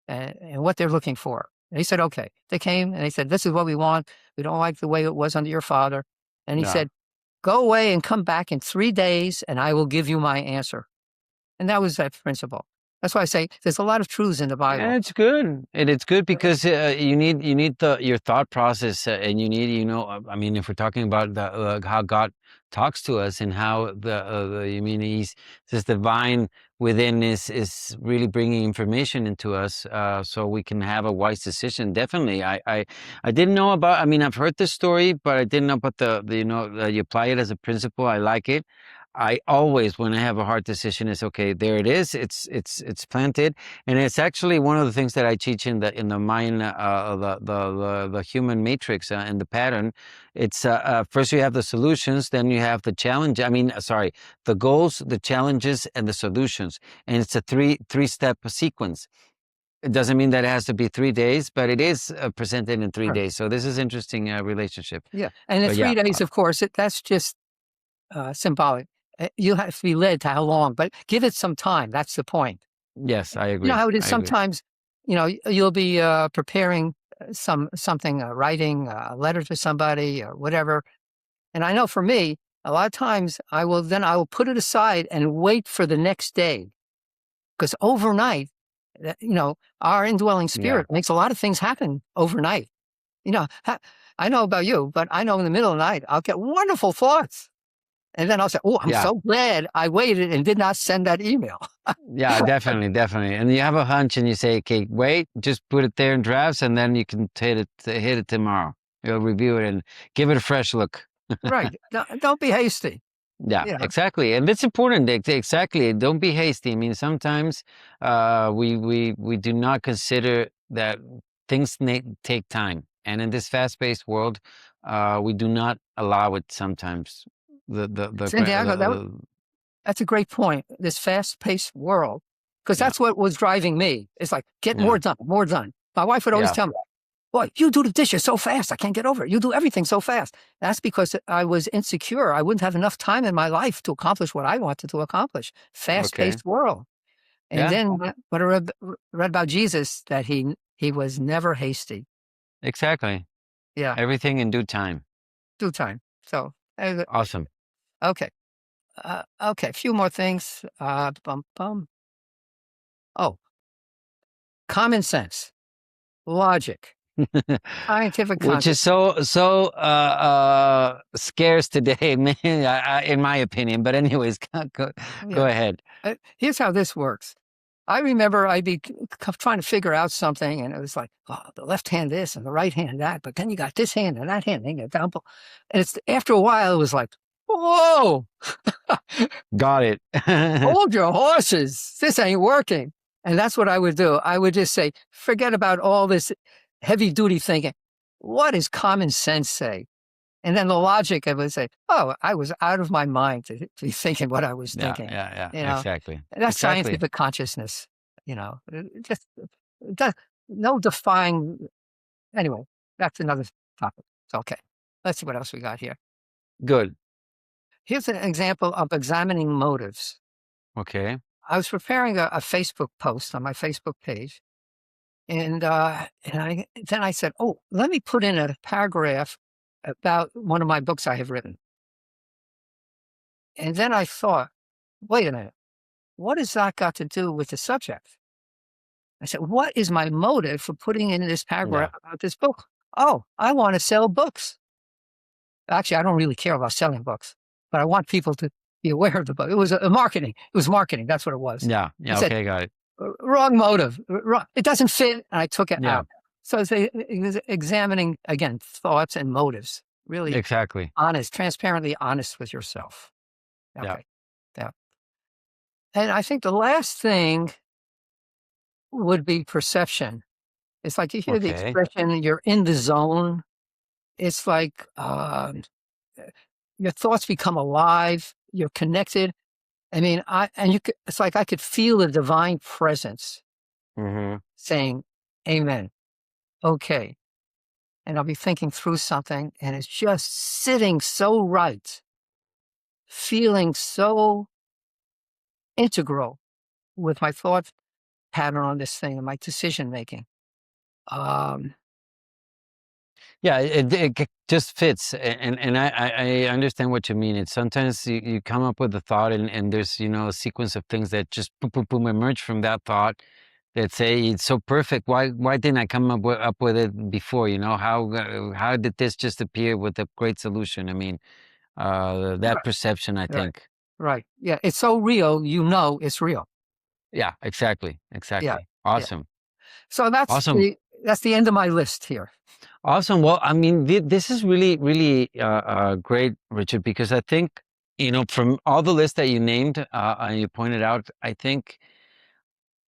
and what they're looking for. And he said, okay. They came and they said, this is what we want. We don't like the way it was under your father. And he said, go away and come back in 3 days and I will give you my answer. And that was that principle. That's why I say there's a lot of truths in the Bible. And it's good. And it's good because you need your thought process, and you need I mean, if we're talking about how God talks to us and how he's this divine within is really bringing information into us, so we can have a wise decision. Definitely, I didn't know about. I mean, I've heard this story, but I didn't know about you apply it as a principle. I like it. I always, when I have a hard decision, is okay. There it is. It's planted, and it's actually one of the things that I teach in the mind, the human matrix and the pattern. It's first you have the solutions, then you have the challenge. I mean, sorry, the goals, the challenges, and the solutions, and it's a three-step sequence. It doesn't mean that it has to be 3 days, but it is presented in 3 Sure. days. So this is interesting relationship. Yeah. And in But 3 days, of course, that's just symbolic. You have to be led to how long, but give it some time. That's the point. yes, I agree. You know how it is I agree. sometimes, you'll be preparing something, writing a letter to somebody or whatever. And I know for me, a lot of times I will put it aside and wait for the next day. Because overnight, our indwelling spirit makes a lot of things happen overnight. I know about you, but I know in the middle of the night, I'll get wonderful thoughts. And then I'll say, oh, I'm so glad I waited and did not send that email. Yeah, definitely, definitely. And you have a hunch and you say, okay, wait, just put it there in drafts and then you can hit it tomorrow. You'll review it and give it a fresh look. Right. Don't be hasty. Yeah, exactly. And that's important. Exactly. Don't be hasty. I mean, sometimes we do not consider that things take time. And in this fast-paced world, we do not allow it sometimes. Santiago, that's a great point. This fast-paced world, because that's what was driving me. It's like, get more done, more done. My wife would always tell me, boy, you do the dishes so fast. I can't get over it. You do everything so fast. That's because I was insecure. I wouldn't have enough time in my life to accomplish what I wanted to accomplish. Fast-paced world. And then when I read about Jesus, that he was never hasty. Exactly. Yeah. Everything in due time. Due time. So. Awesome. Okay. Okay. A few more things. Oh, common sense, logic, scientific concept. Which is so scarce today, in my opinion. But anyways, go ahead. Here's how this works. I remember I'd be trying to figure out something, and it was like, oh, the left hand this and the right hand that, but then you got this hand and that hand, and and it's after a while, it was like, whoa, got it. Hold your horses. This ain't working. And that's what I would do. I would just say, forget about all this heavy duty thinking. What does common sense say? And then the logic, I would say, oh, I was out of my mind to be thinking what I was thinking. Yeah, exactly. That's scientific consciousness, just no defying. Anyway, that's another topic. So, okay, let's see what else we got here. Good. Here's an example of examining motives. Okay. I was preparing a Facebook post on my Facebook page, and then I said, "Oh, let me put in a paragraph about one of my books I have written." And then I thought, "Wait a minute, what has that got to do with the subject?" I said, "What is my motive for putting in this Yeah. paragraph about this book?" Oh, I want to sell books. Actually, I don't really care about selling books, but I want people to be aware of the book. It was a marketing. It was marketing. That's what it was. Yeah. I Yeah. said, Okay. Got it. wrong motive. Wrong. It doesn't fit. And I took it Yeah. out. So it's examining, again, thoughts and motives. Really Exactly. honest, transparently honest with yourself. Yeah. Okay. Yeah. And I think the last thing would be perception. It's like you hear the Okay. expression, you're in the zone. It's like your thoughts become alive. You're connected. I mean, it's like I could feel the divine presence Mm-hmm. saying, "Amen." Okay. And I'll be thinking through something and it's just sitting so right, feeling so integral with my thought pattern on this thing and my decision making. Um, Yeah, just fits, and I understand what you mean. It's sometimes you come up with a thought, and there's a sequence of things that just boom, boom, boom emerge from that thought that say it's so perfect. Why didn't I come up with it before? How did this just appear with a great solution? I mean, that right, perception, I right, think. right. Yeah. It's so real, it's real. Yeah, exactly, Yeah. exactly. Yeah. Awesome, So awesome. that's the end of my list here. Awesome. Well, I mean, this is really, really great, Richard, because I think, from all the lists that you named and you pointed out, I think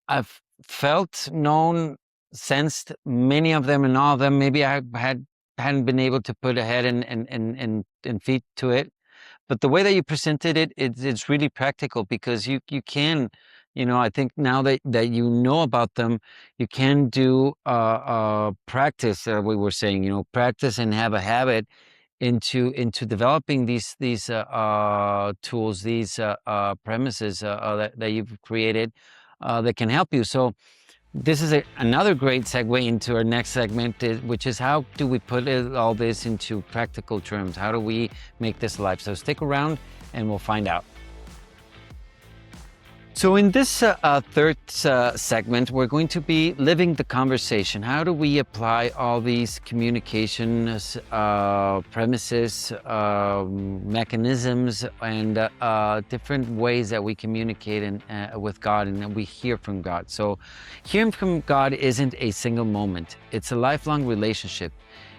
I've felt, known, sensed many of them, and all of them. Maybe I hadn't been able to put a head and feet to it, but the way that you presented it, it's really practical because you can, I think now that you know about them, you can do practice. We were saying, practice and have a habit into developing these tools, these premises that you've created that can help you. So this is another great segue into our next segment, which is how do we put all this into practical terms? How do we make this life? So stick around and we'll find out. So in this third segment, we're going to be living the conversation. How do we apply all these communications premises, mechanisms, and different ways that we communicate with God and that we hear from God? So hearing from God isn't a single moment. It's a lifelong relationship.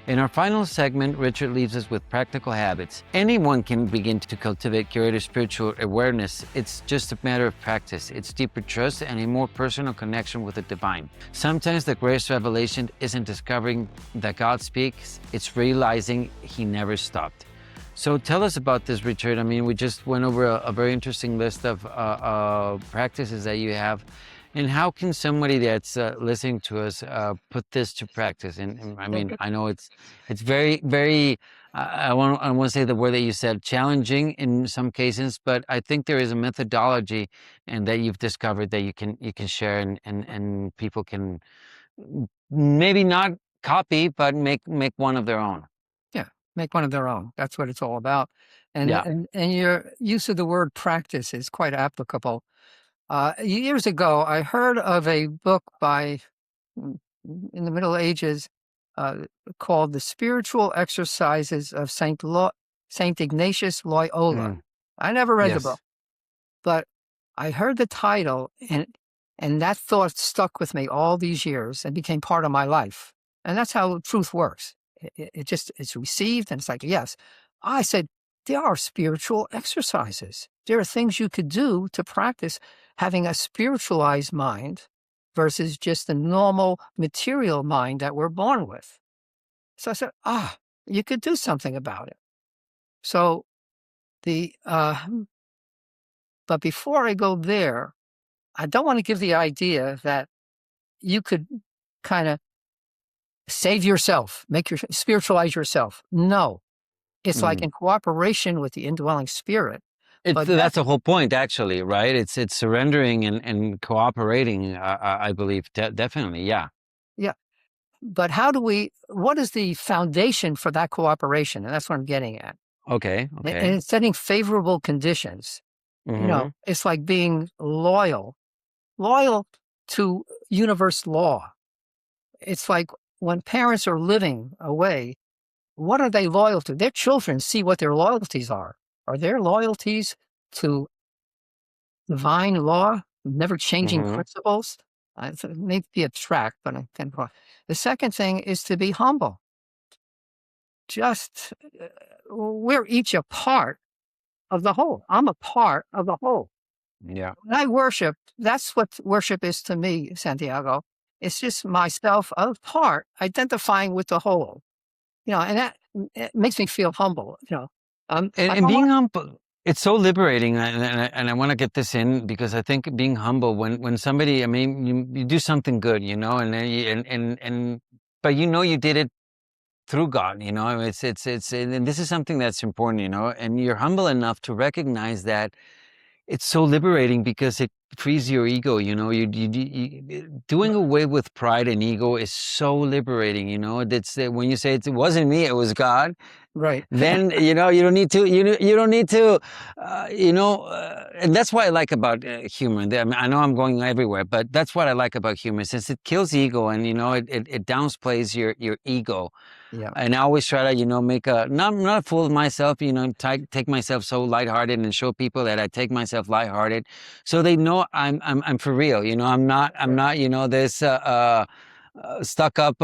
In our final segment, Richard leaves us with practical habits. Anyone can begin to cultivate greater spiritual awareness. It's just a matter of practice. It's deeper trust and a more personal connection with the divine. Sometimes the greatest revelation isn't discovering that God speaks, it's realizing He never stopped. So tell us about this, Richard. I mean, we just went over a very interesting list of practices that you have. And how can somebody that's listening to us put this to practice? And I mean, I know it's very, very. I want to say the word that you said, challenging in some cases, but I think there is a methodology, and that you've discovered that you can share, and people can maybe not copy, but make one of their own. Yeah. Make one of their own. That's what it's all about. And, Yeah. and your use of the word practice is quite applicable. Years ago, I heard of a book by, mm, in the Middle Ages, uh, called The Spiritual Exercises of Saint Ignatius Loyola. Mm, I never read the book, yes. but I heard the title, and that thought stuck with me all these years and became part of my life. And that's how truth works. It's received, and it's like, yes. I said, there are spiritual exercises. There are things you could do to practice having a spiritualized mind versus just the normal material mind that we're born with. So I said, you could do something about it. So but before I go there, I don't want to give the idea that you could kind of save yourself, spiritualize yourself. No, it's like in cooperation with the indwelling spirit. But That's the whole point, actually, right? It's surrendering and cooperating. I believe definitely, yeah. yeah. But what is the foundation for that cooperation? And that's what I'm getting at. Okay, And okay. it's setting favorable conditions. It's like being loyal to universe law. It's like when parents are living away, what are they loyal to? Their children see what their loyalties are. Are their loyalties to divine law, never changing principles? It may be abstract, but I can. The second thing is to be humble. Just we're each a part of the whole. I'm a part of the whole. Yeah. When I worship, that's what worship is to me, Santiago. It's just myself a part identifying with the whole. And that it makes me feel humble. I And don't being want. humble, it's so liberating. And I want to get this in because I think being humble when somebody, I mean, you do something good, and then but you did it through God, and this is something that's important, and you're humble enough to recognize that it's so liberating because it frees your ego, doing away with pride and ego is so liberating, That's when you say it wasn't me, it was God. Right. Then you don't need to you don't need to and that's what I like about humor. I mean, I know I'm going everywhere, but that's what I like about humor, since it kills ego and it downplays your ego. Yeah. And I always try to, make not a fool of myself, take myself so lighthearted and show people that I take myself lighthearted, so they know I'm for real. I'm not, this stuck up,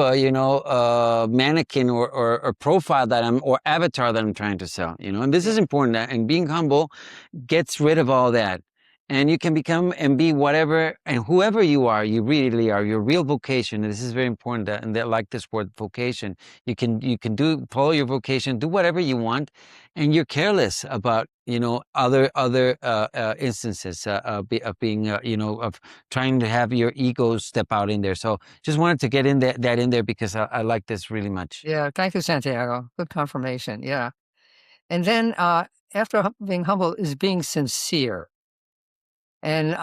mannequin or profile or avatar that I'm trying to sell. And this Yeah. is important. And being humble gets rid of all that. And you can become and be whatever and whoever you are, you really are, your real vocation. And this is very important, and I like this word vocation. You can follow your vocation, do whatever you want, and you're careless about, other instances of being, of trying to have your ego step out in there. So just wanted to get that in there because I like this really much. Yeah. Thank you, Santiago. Good confirmation. Yeah. And then after being humble is being sincere. And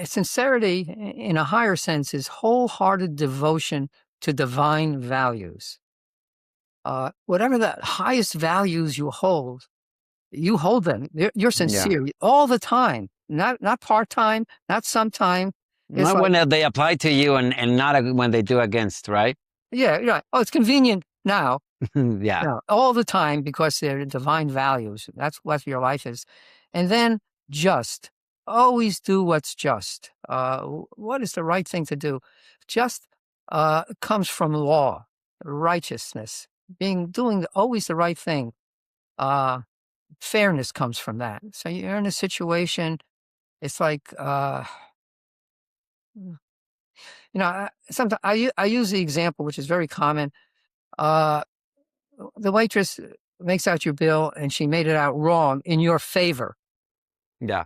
sincerity in a higher sense is wholehearted devotion to divine values. Whatever the highest values you hold them. You're Yeah. sincere all the time, not part-time, not sometime. It's Not like, when they apply to you and not when they do against, right? yeah. Oh, it's convenient now. Yeah. No, all the time, because they're divine values. That's what your life is. And then just always do what's just. What is the right thing to do? Just comes from law, righteousness, doing always the right thing. Fairness comes from that. So you're in a situation. It's like sometimes I use the example, which is very common. The waitress makes out your bill and she made it out wrong in your favor. Yeah.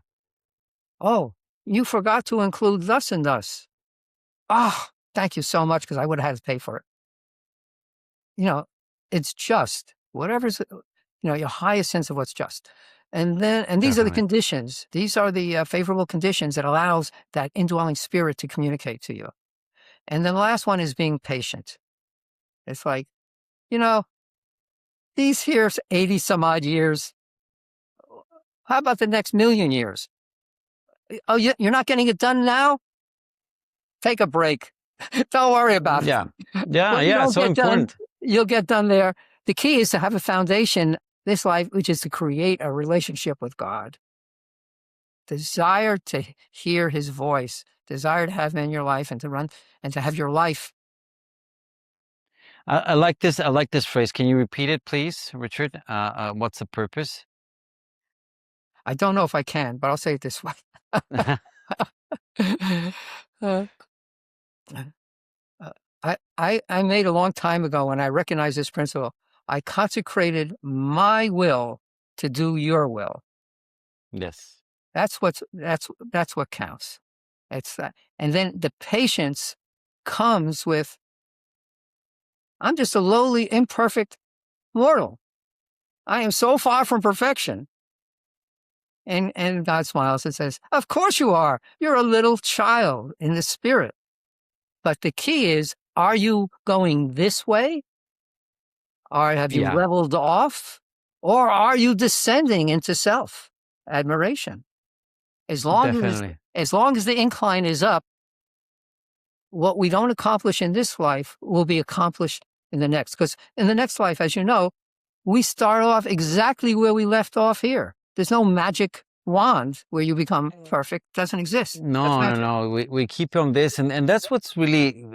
Oh, you forgot to include thus and thus. Ah, thank you so much, because I would have had to pay for it. It's just whatever's, your highest sense of what's just. And these are the Definitely. conditions. These are the favorable conditions that allows that indwelling spirit to communicate to you. And then the last one is being patient. It's like, these here's 80 some odd years. How about the next million years? Oh, you're not getting it done now? Take a break. Don't worry about it. Yeah. Yeah. What you Yeah. don't So get done, important. you'll get done there. The key is to have a foundation this life, which is to create a relationship with God. Desire to hear his voice, desire to have him in your life and to have your life. I like this. I like this phrase. Can you repeat it, please, Richard? What's the purpose? I don't know if I can, but I'll say it this way. uh, I made a long time ago, when I recognized this principle, I consecrated my will to do your will. Yes. That's what counts. It's that. And then the patience comes with I'm just a lowly, imperfect mortal. I am so far from perfection. And God smiles and says, of course you are. You're a little child in the spirit. But the key is, are you going this way? Or have you Yeah, leveled off? Or are you descending into self-admiration? As long definitely. as the incline is up, what we don't accomplish in this life will be accomplished in the next. Because in the next life, as you know, we start off exactly where we left off here. There's no magic wand where you become perfect. Doesn't exist. That's No, no, magic. no. We keep on this, and that's what's really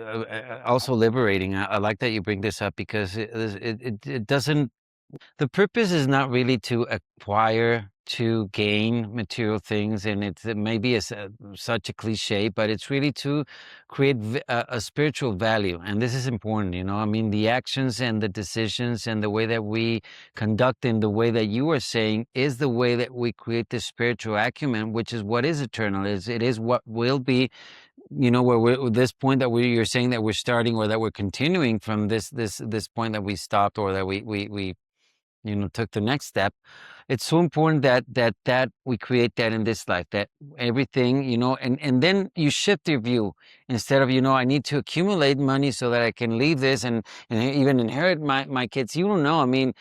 also liberating. I like that you bring this up because it doesn't. The purpose is not really to acquire, to gain material things, and it may be such a cliche, but it's really to create a spiritual value. And this is important, you know. I mean, the actions and the decisions and the way that we conduct in the way that you are saying is the way that we create this spiritual acumen, which is what is eternal. It is what will be, you know, where we're this point that you're saying that we're starting or that we're continuing from this point that we stopped or that we you know, took the next step. It's so important that we create that in this life, that everything, you know, and then you shift your view instead of, you know, I need to accumulate money so that I can leave this and even inherit my kids. You don't know. I mean,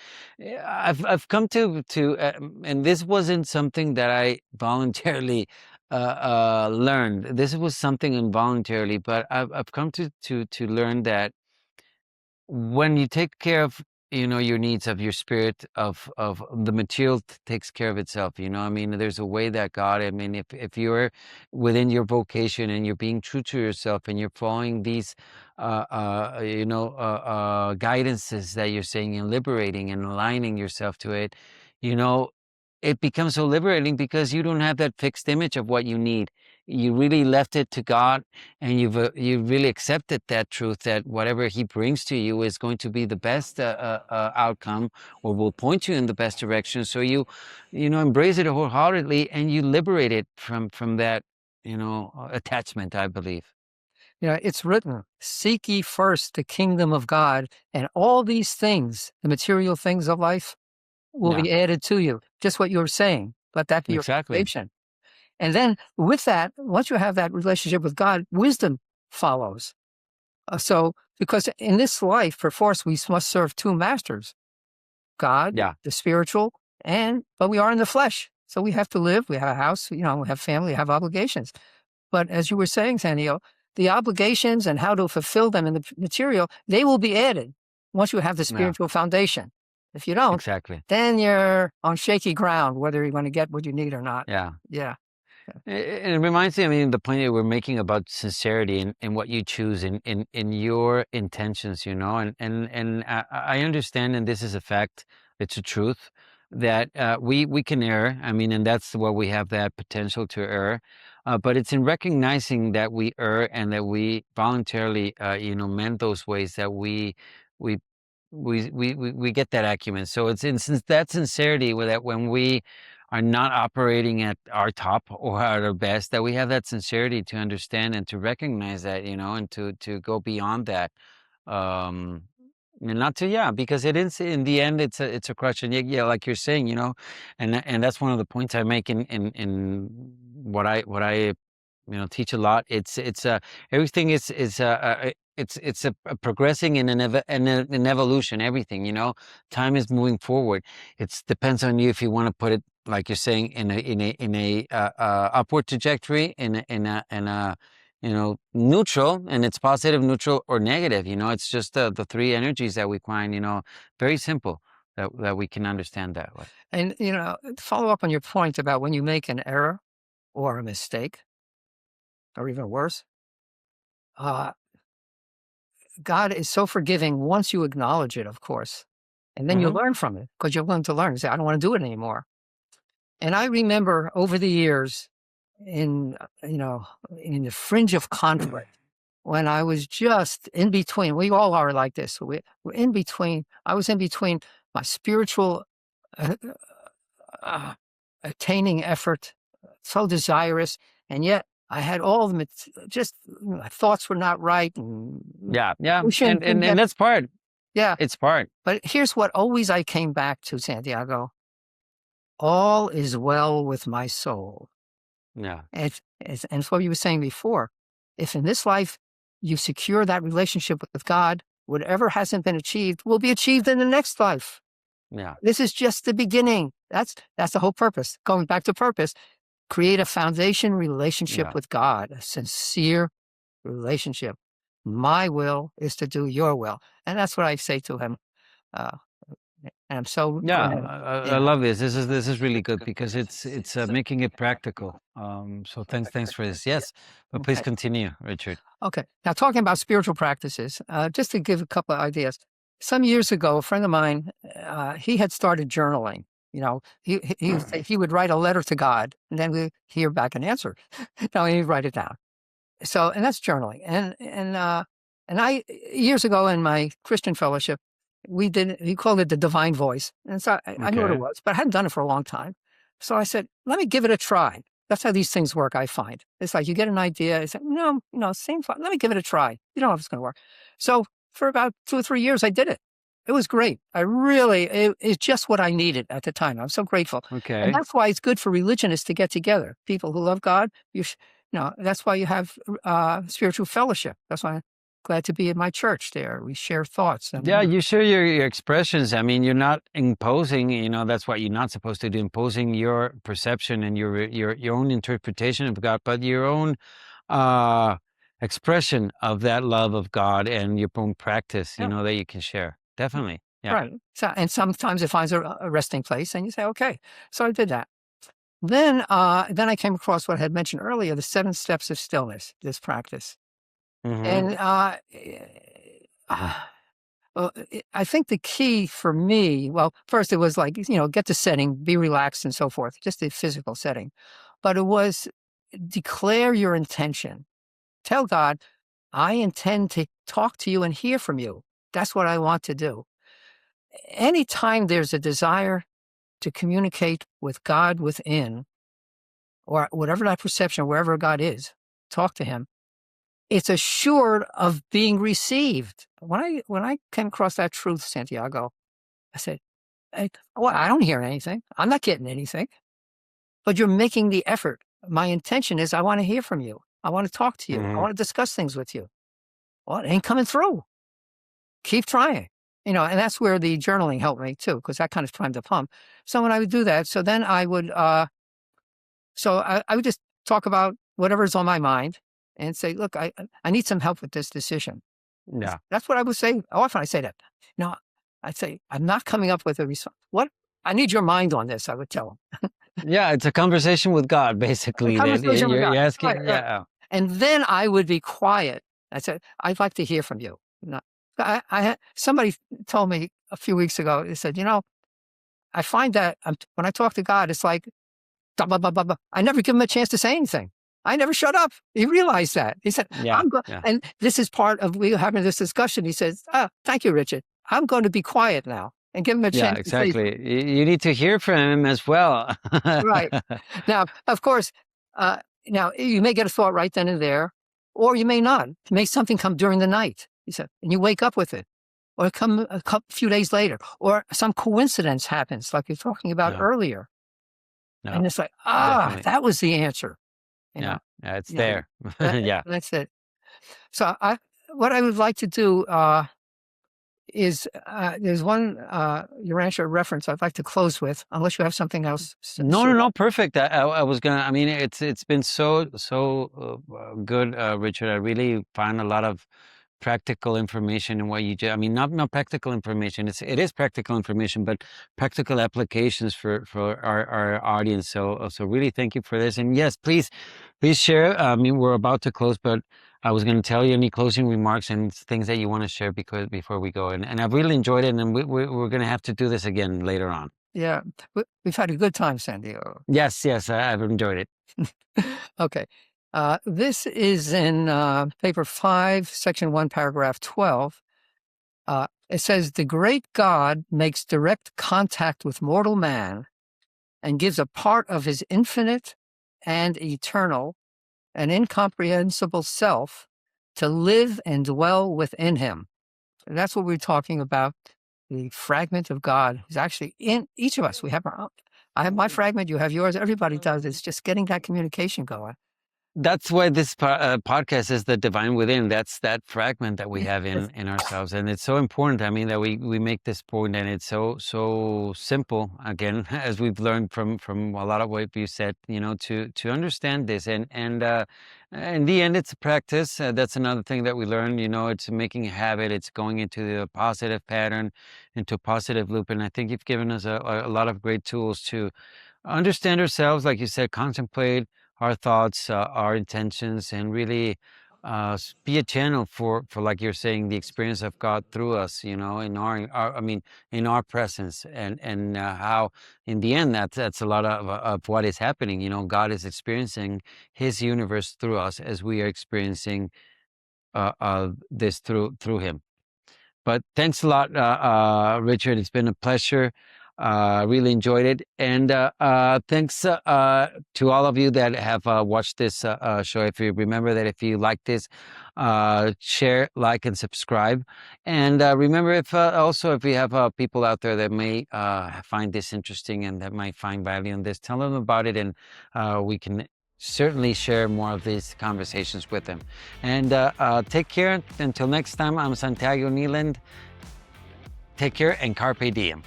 I've come and this wasn't something that I voluntarily learned. This was something involuntarily, but I've come to learn that when you take care of, you know, your needs of your spirit, of the material takes care of itself. You know, I mean, there's a way that God, I mean, if you're within your vocation and you're being true to yourself and you're following these guidances that you're saying and liberating and aligning yourself to it, you know, it becomes so liberating because you don't have that fixed image of what you need. You really left it to God, and you've really accepted that truth that whatever He brings to you is going to be the best outcome, or will point you in the best direction. So you know, embrace it wholeheartedly, and you liberate it from that, you know, attachment. I believe. You know, it's written, seek ye first the kingdom of God, and all these things, the material things of life, will Yeah, be added to you. Just what you were saying. Let that be your exactly. foundation. And then with that, once you have that relationship with God, wisdom follows. So, because in this life, perforce, we must serve two masters, God, Yeah, the spiritual, but we are in the flesh. So we have to live, we have a house, you know, we have family, we have obligations. But as you were saying, Santiago, the obligations and how to fulfill them in the material, they will be added once you have the yeah, spiritual foundation. If you don't, exactly. then you're on shaky ground, whether you're going to get what you need or not. Yeah. Yeah. It reminds me, I mean, the point that we're making about sincerity in what you choose in your intentions, you know, and I understand, and this is a fact, it's a truth that we can err. I mean, and that's where we have that potential to err. But it's in recognizing that we err and that we voluntarily, you know, mend those ways that we we get that acumen. So it's in since that sincerity with that when we are not operating at our top or at our best, that we have that sincerity to understand and to recognize that, you know, and to go beyond that. Um, and not to, yeah, because it is in the end, it's a crush. And yeah, like you're saying, you know, and that's one of the points I make in what I you know teach a lot. It's everything it's a progressing in an evolution. Everything, you know, time is moving forward. It depends on you if you want to put it, like you're saying, in a upward trajectory, in a you know, neutral, and it's positive, neutral, or negative. You know, it's just the three energies that we find, you know, very simple that we can understand that way. And, you know, to follow up on your point about when you make an error or a mistake, or even worse, uh, God is so forgiving once you acknowledge it, of course. And then you Hmm. learn from it because you're willing to learn and say, I don't want to do it anymore. And I remember over the years you know, in the fringe of conflict, when I was just in between, we all are like this. We're in between. I was in between my spiritual uh, uh, attaining effort, so desirous, and yet I had all the just my thoughts were not right, and Yeah, yeah, we shouldn't and get that's part. Yeah. It's part. But here's what always I came back to, Santiago. All is well with my soul. Yeah. And it's what you were saying before. If in this life you secure that relationship with God, whatever hasn't been achieved will be achieved in the next life. Yeah. This is just the beginning. That's the whole purpose. Going back to purpose, create a foundation relationship Yeah. with God, a sincere relationship. My will is to do your will. And that's what I say to him. Uh, and I'm so Yeah, glad. I love this. This is really good because it's making it practical. So thanks for this. Yes, but please Okay. continue, Richard. Okay. Now, talking about spiritual practices, just to give a couple of ideas. Some years ago, a friend of mine, he had started journaling. You know, he would write a letter to God, and then we hear back an answer. No, he'd write it down. So, and that's journaling. And I years ago in my Christian fellowship, he called it the divine voice, and so I knew what it Okay. was, but I hadn't done it for a long time. So I said, let me give it a try. That's how these things work, I find. It's like you get an idea, it's like, no, same fun. Let me give it a try. You don't know if it's going to work. So for about 2 or 3 years, I did it. It was great. It's just what I needed at the time. I'm so grateful. And Okay. that's why it's good for religionists to get together. People who love God, that's why you have spiritual fellowship. That's why I'm glad to be in my church there. We share thoughts. Yeah, you share your expressions. I mean, you're not imposing. That's what you're not supposed to do. Imposing your perception and your own interpretation of God, but your own expression of that love of God and your own practice. Yeah. That you can share. Definitely. Yeah. Right. So, and sometimes it finds a resting place, and you say, okay. So I did that. Then I came across what I had mentioned earlier, the 7 steps of stillness, this practice. Mm-hmm. And I think the key for me, well, first it was like, get the setting, be relaxed and so forth, just the physical setting. But it was declare your intention. Tell God, I intend to talk to you and hear from you. That's what I want to do. Anytime there's a desire to communicate with God within, or whatever that perception, wherever God is, talk to him, it's assured of being received. When I came across that truth, Santiago, I said, well, I don't hear anything. I'm not getting anything. But you're making the effort. My intention is I want to hear from you. I want to talk to you. I want to discuss things with you. Well, it ain't coming through. Keep trying. And that's where the journaling helped me too, because that kind of primed the pump. So when I would do that, so then I would I would just talk about whatever's on my mind and say, look, I need some help with this decision. Yeah. That's what I would say. Often I say that. I'd say, I'm not coming up with a response. What? I need your mind on this, I would tell them. Yeah, it's a conversation with God, basically. Conversation with God. You're asking, Right. yeah. And then I would be quiet. I said, I'd like to hear from you. Somebody told me a few weeks ago, they said, I find that when I talk to God, it's like, blah, blah, blah, blah, blah. I never give him a chance to say anything. I never shut up. He realized that. He said, Yeah, and this is part of we having this discussion. He says, thank you, Richard. I'm going to be quiet now and give him a chance. Yeah, exactly. You need to hear from him as well. Right. Now, of course, now you may get a thought right then and there, or you may not. May something come during the night, he said, and you wake up with it, or come a few days later, or some coincidence happens, like you're talking about earlier. No, and it's like, definitely. That was the answer. Yeah, it's there. Yeah. That's it. So what I would like to do is there's one Urantia reference I'd like to close with, unless you have something else. No, perfect. I was gonna. I mean, it's been so good, Richard. I really find a lot of practical information in what you do. I mean, not practical information. It is practical information, but practical applications for our audience. So really, thank you for this. And yes, please share. I mean, we're about to close, but I was going to tell you any closing remarks and things that you want to share before we go. And I've really enjoyed it, and we're going to have to do this again later on. Yeah, we've had a good time, Santiago. Yes, I've enjoyed it. Okay. This is in paper 5, section 1, paragraph 12. It says, the great God makes direct contact with mortal man and gives a part of his infinite and eternal and incomprehensible self to live and dwell within him. That's what we're talking about. The fragment of God is actually in each of us. We have our own. I have my fragment, you have yours, everybody does. It's just getting that communication going. That's why this podcast is the divine within. That's that fragment that we have in ourselves, and it's so important. I mean, that we make this point, and it's so simple. Again, as we've learned from a lot of what you said, to understand this, and in the end, it's a practice. That's another thing that we learn. It's making a habit. It's going into the positive pattern, into a positive loop, and I think you've given us a lot of great tools to understand ourselves, like you said, contemplate our thoughts, our intentions, and really be a channel for, like you're saying, the experience of God through us. In I mean, in our presence, and how, in the end, that's a lot of what is happening. God is experiencing His universe through us as we are experiencing this through Him. But thanks a lot, Richard. It's been a pleasure. Really enjoyed it. And thanks to all of you that have watched this show. If you remember that, if you like this, share, like, and subscribe. And remember, if you have people out there that may find this interesting and that might find value in this, tell them about it, and we can certainly share more of these conversations with them. And take care. Until next time, I'm Santiago Kneeland. Take care and carpe diem.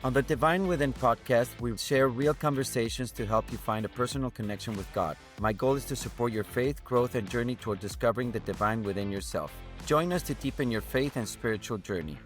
On the Divine Within podcast, we share real conversations to help you find a personal connection with God. My goal is to support your faith, growth, and journey toward discovering the divine within yourself. Join us to deepen your faith and spiritual journey.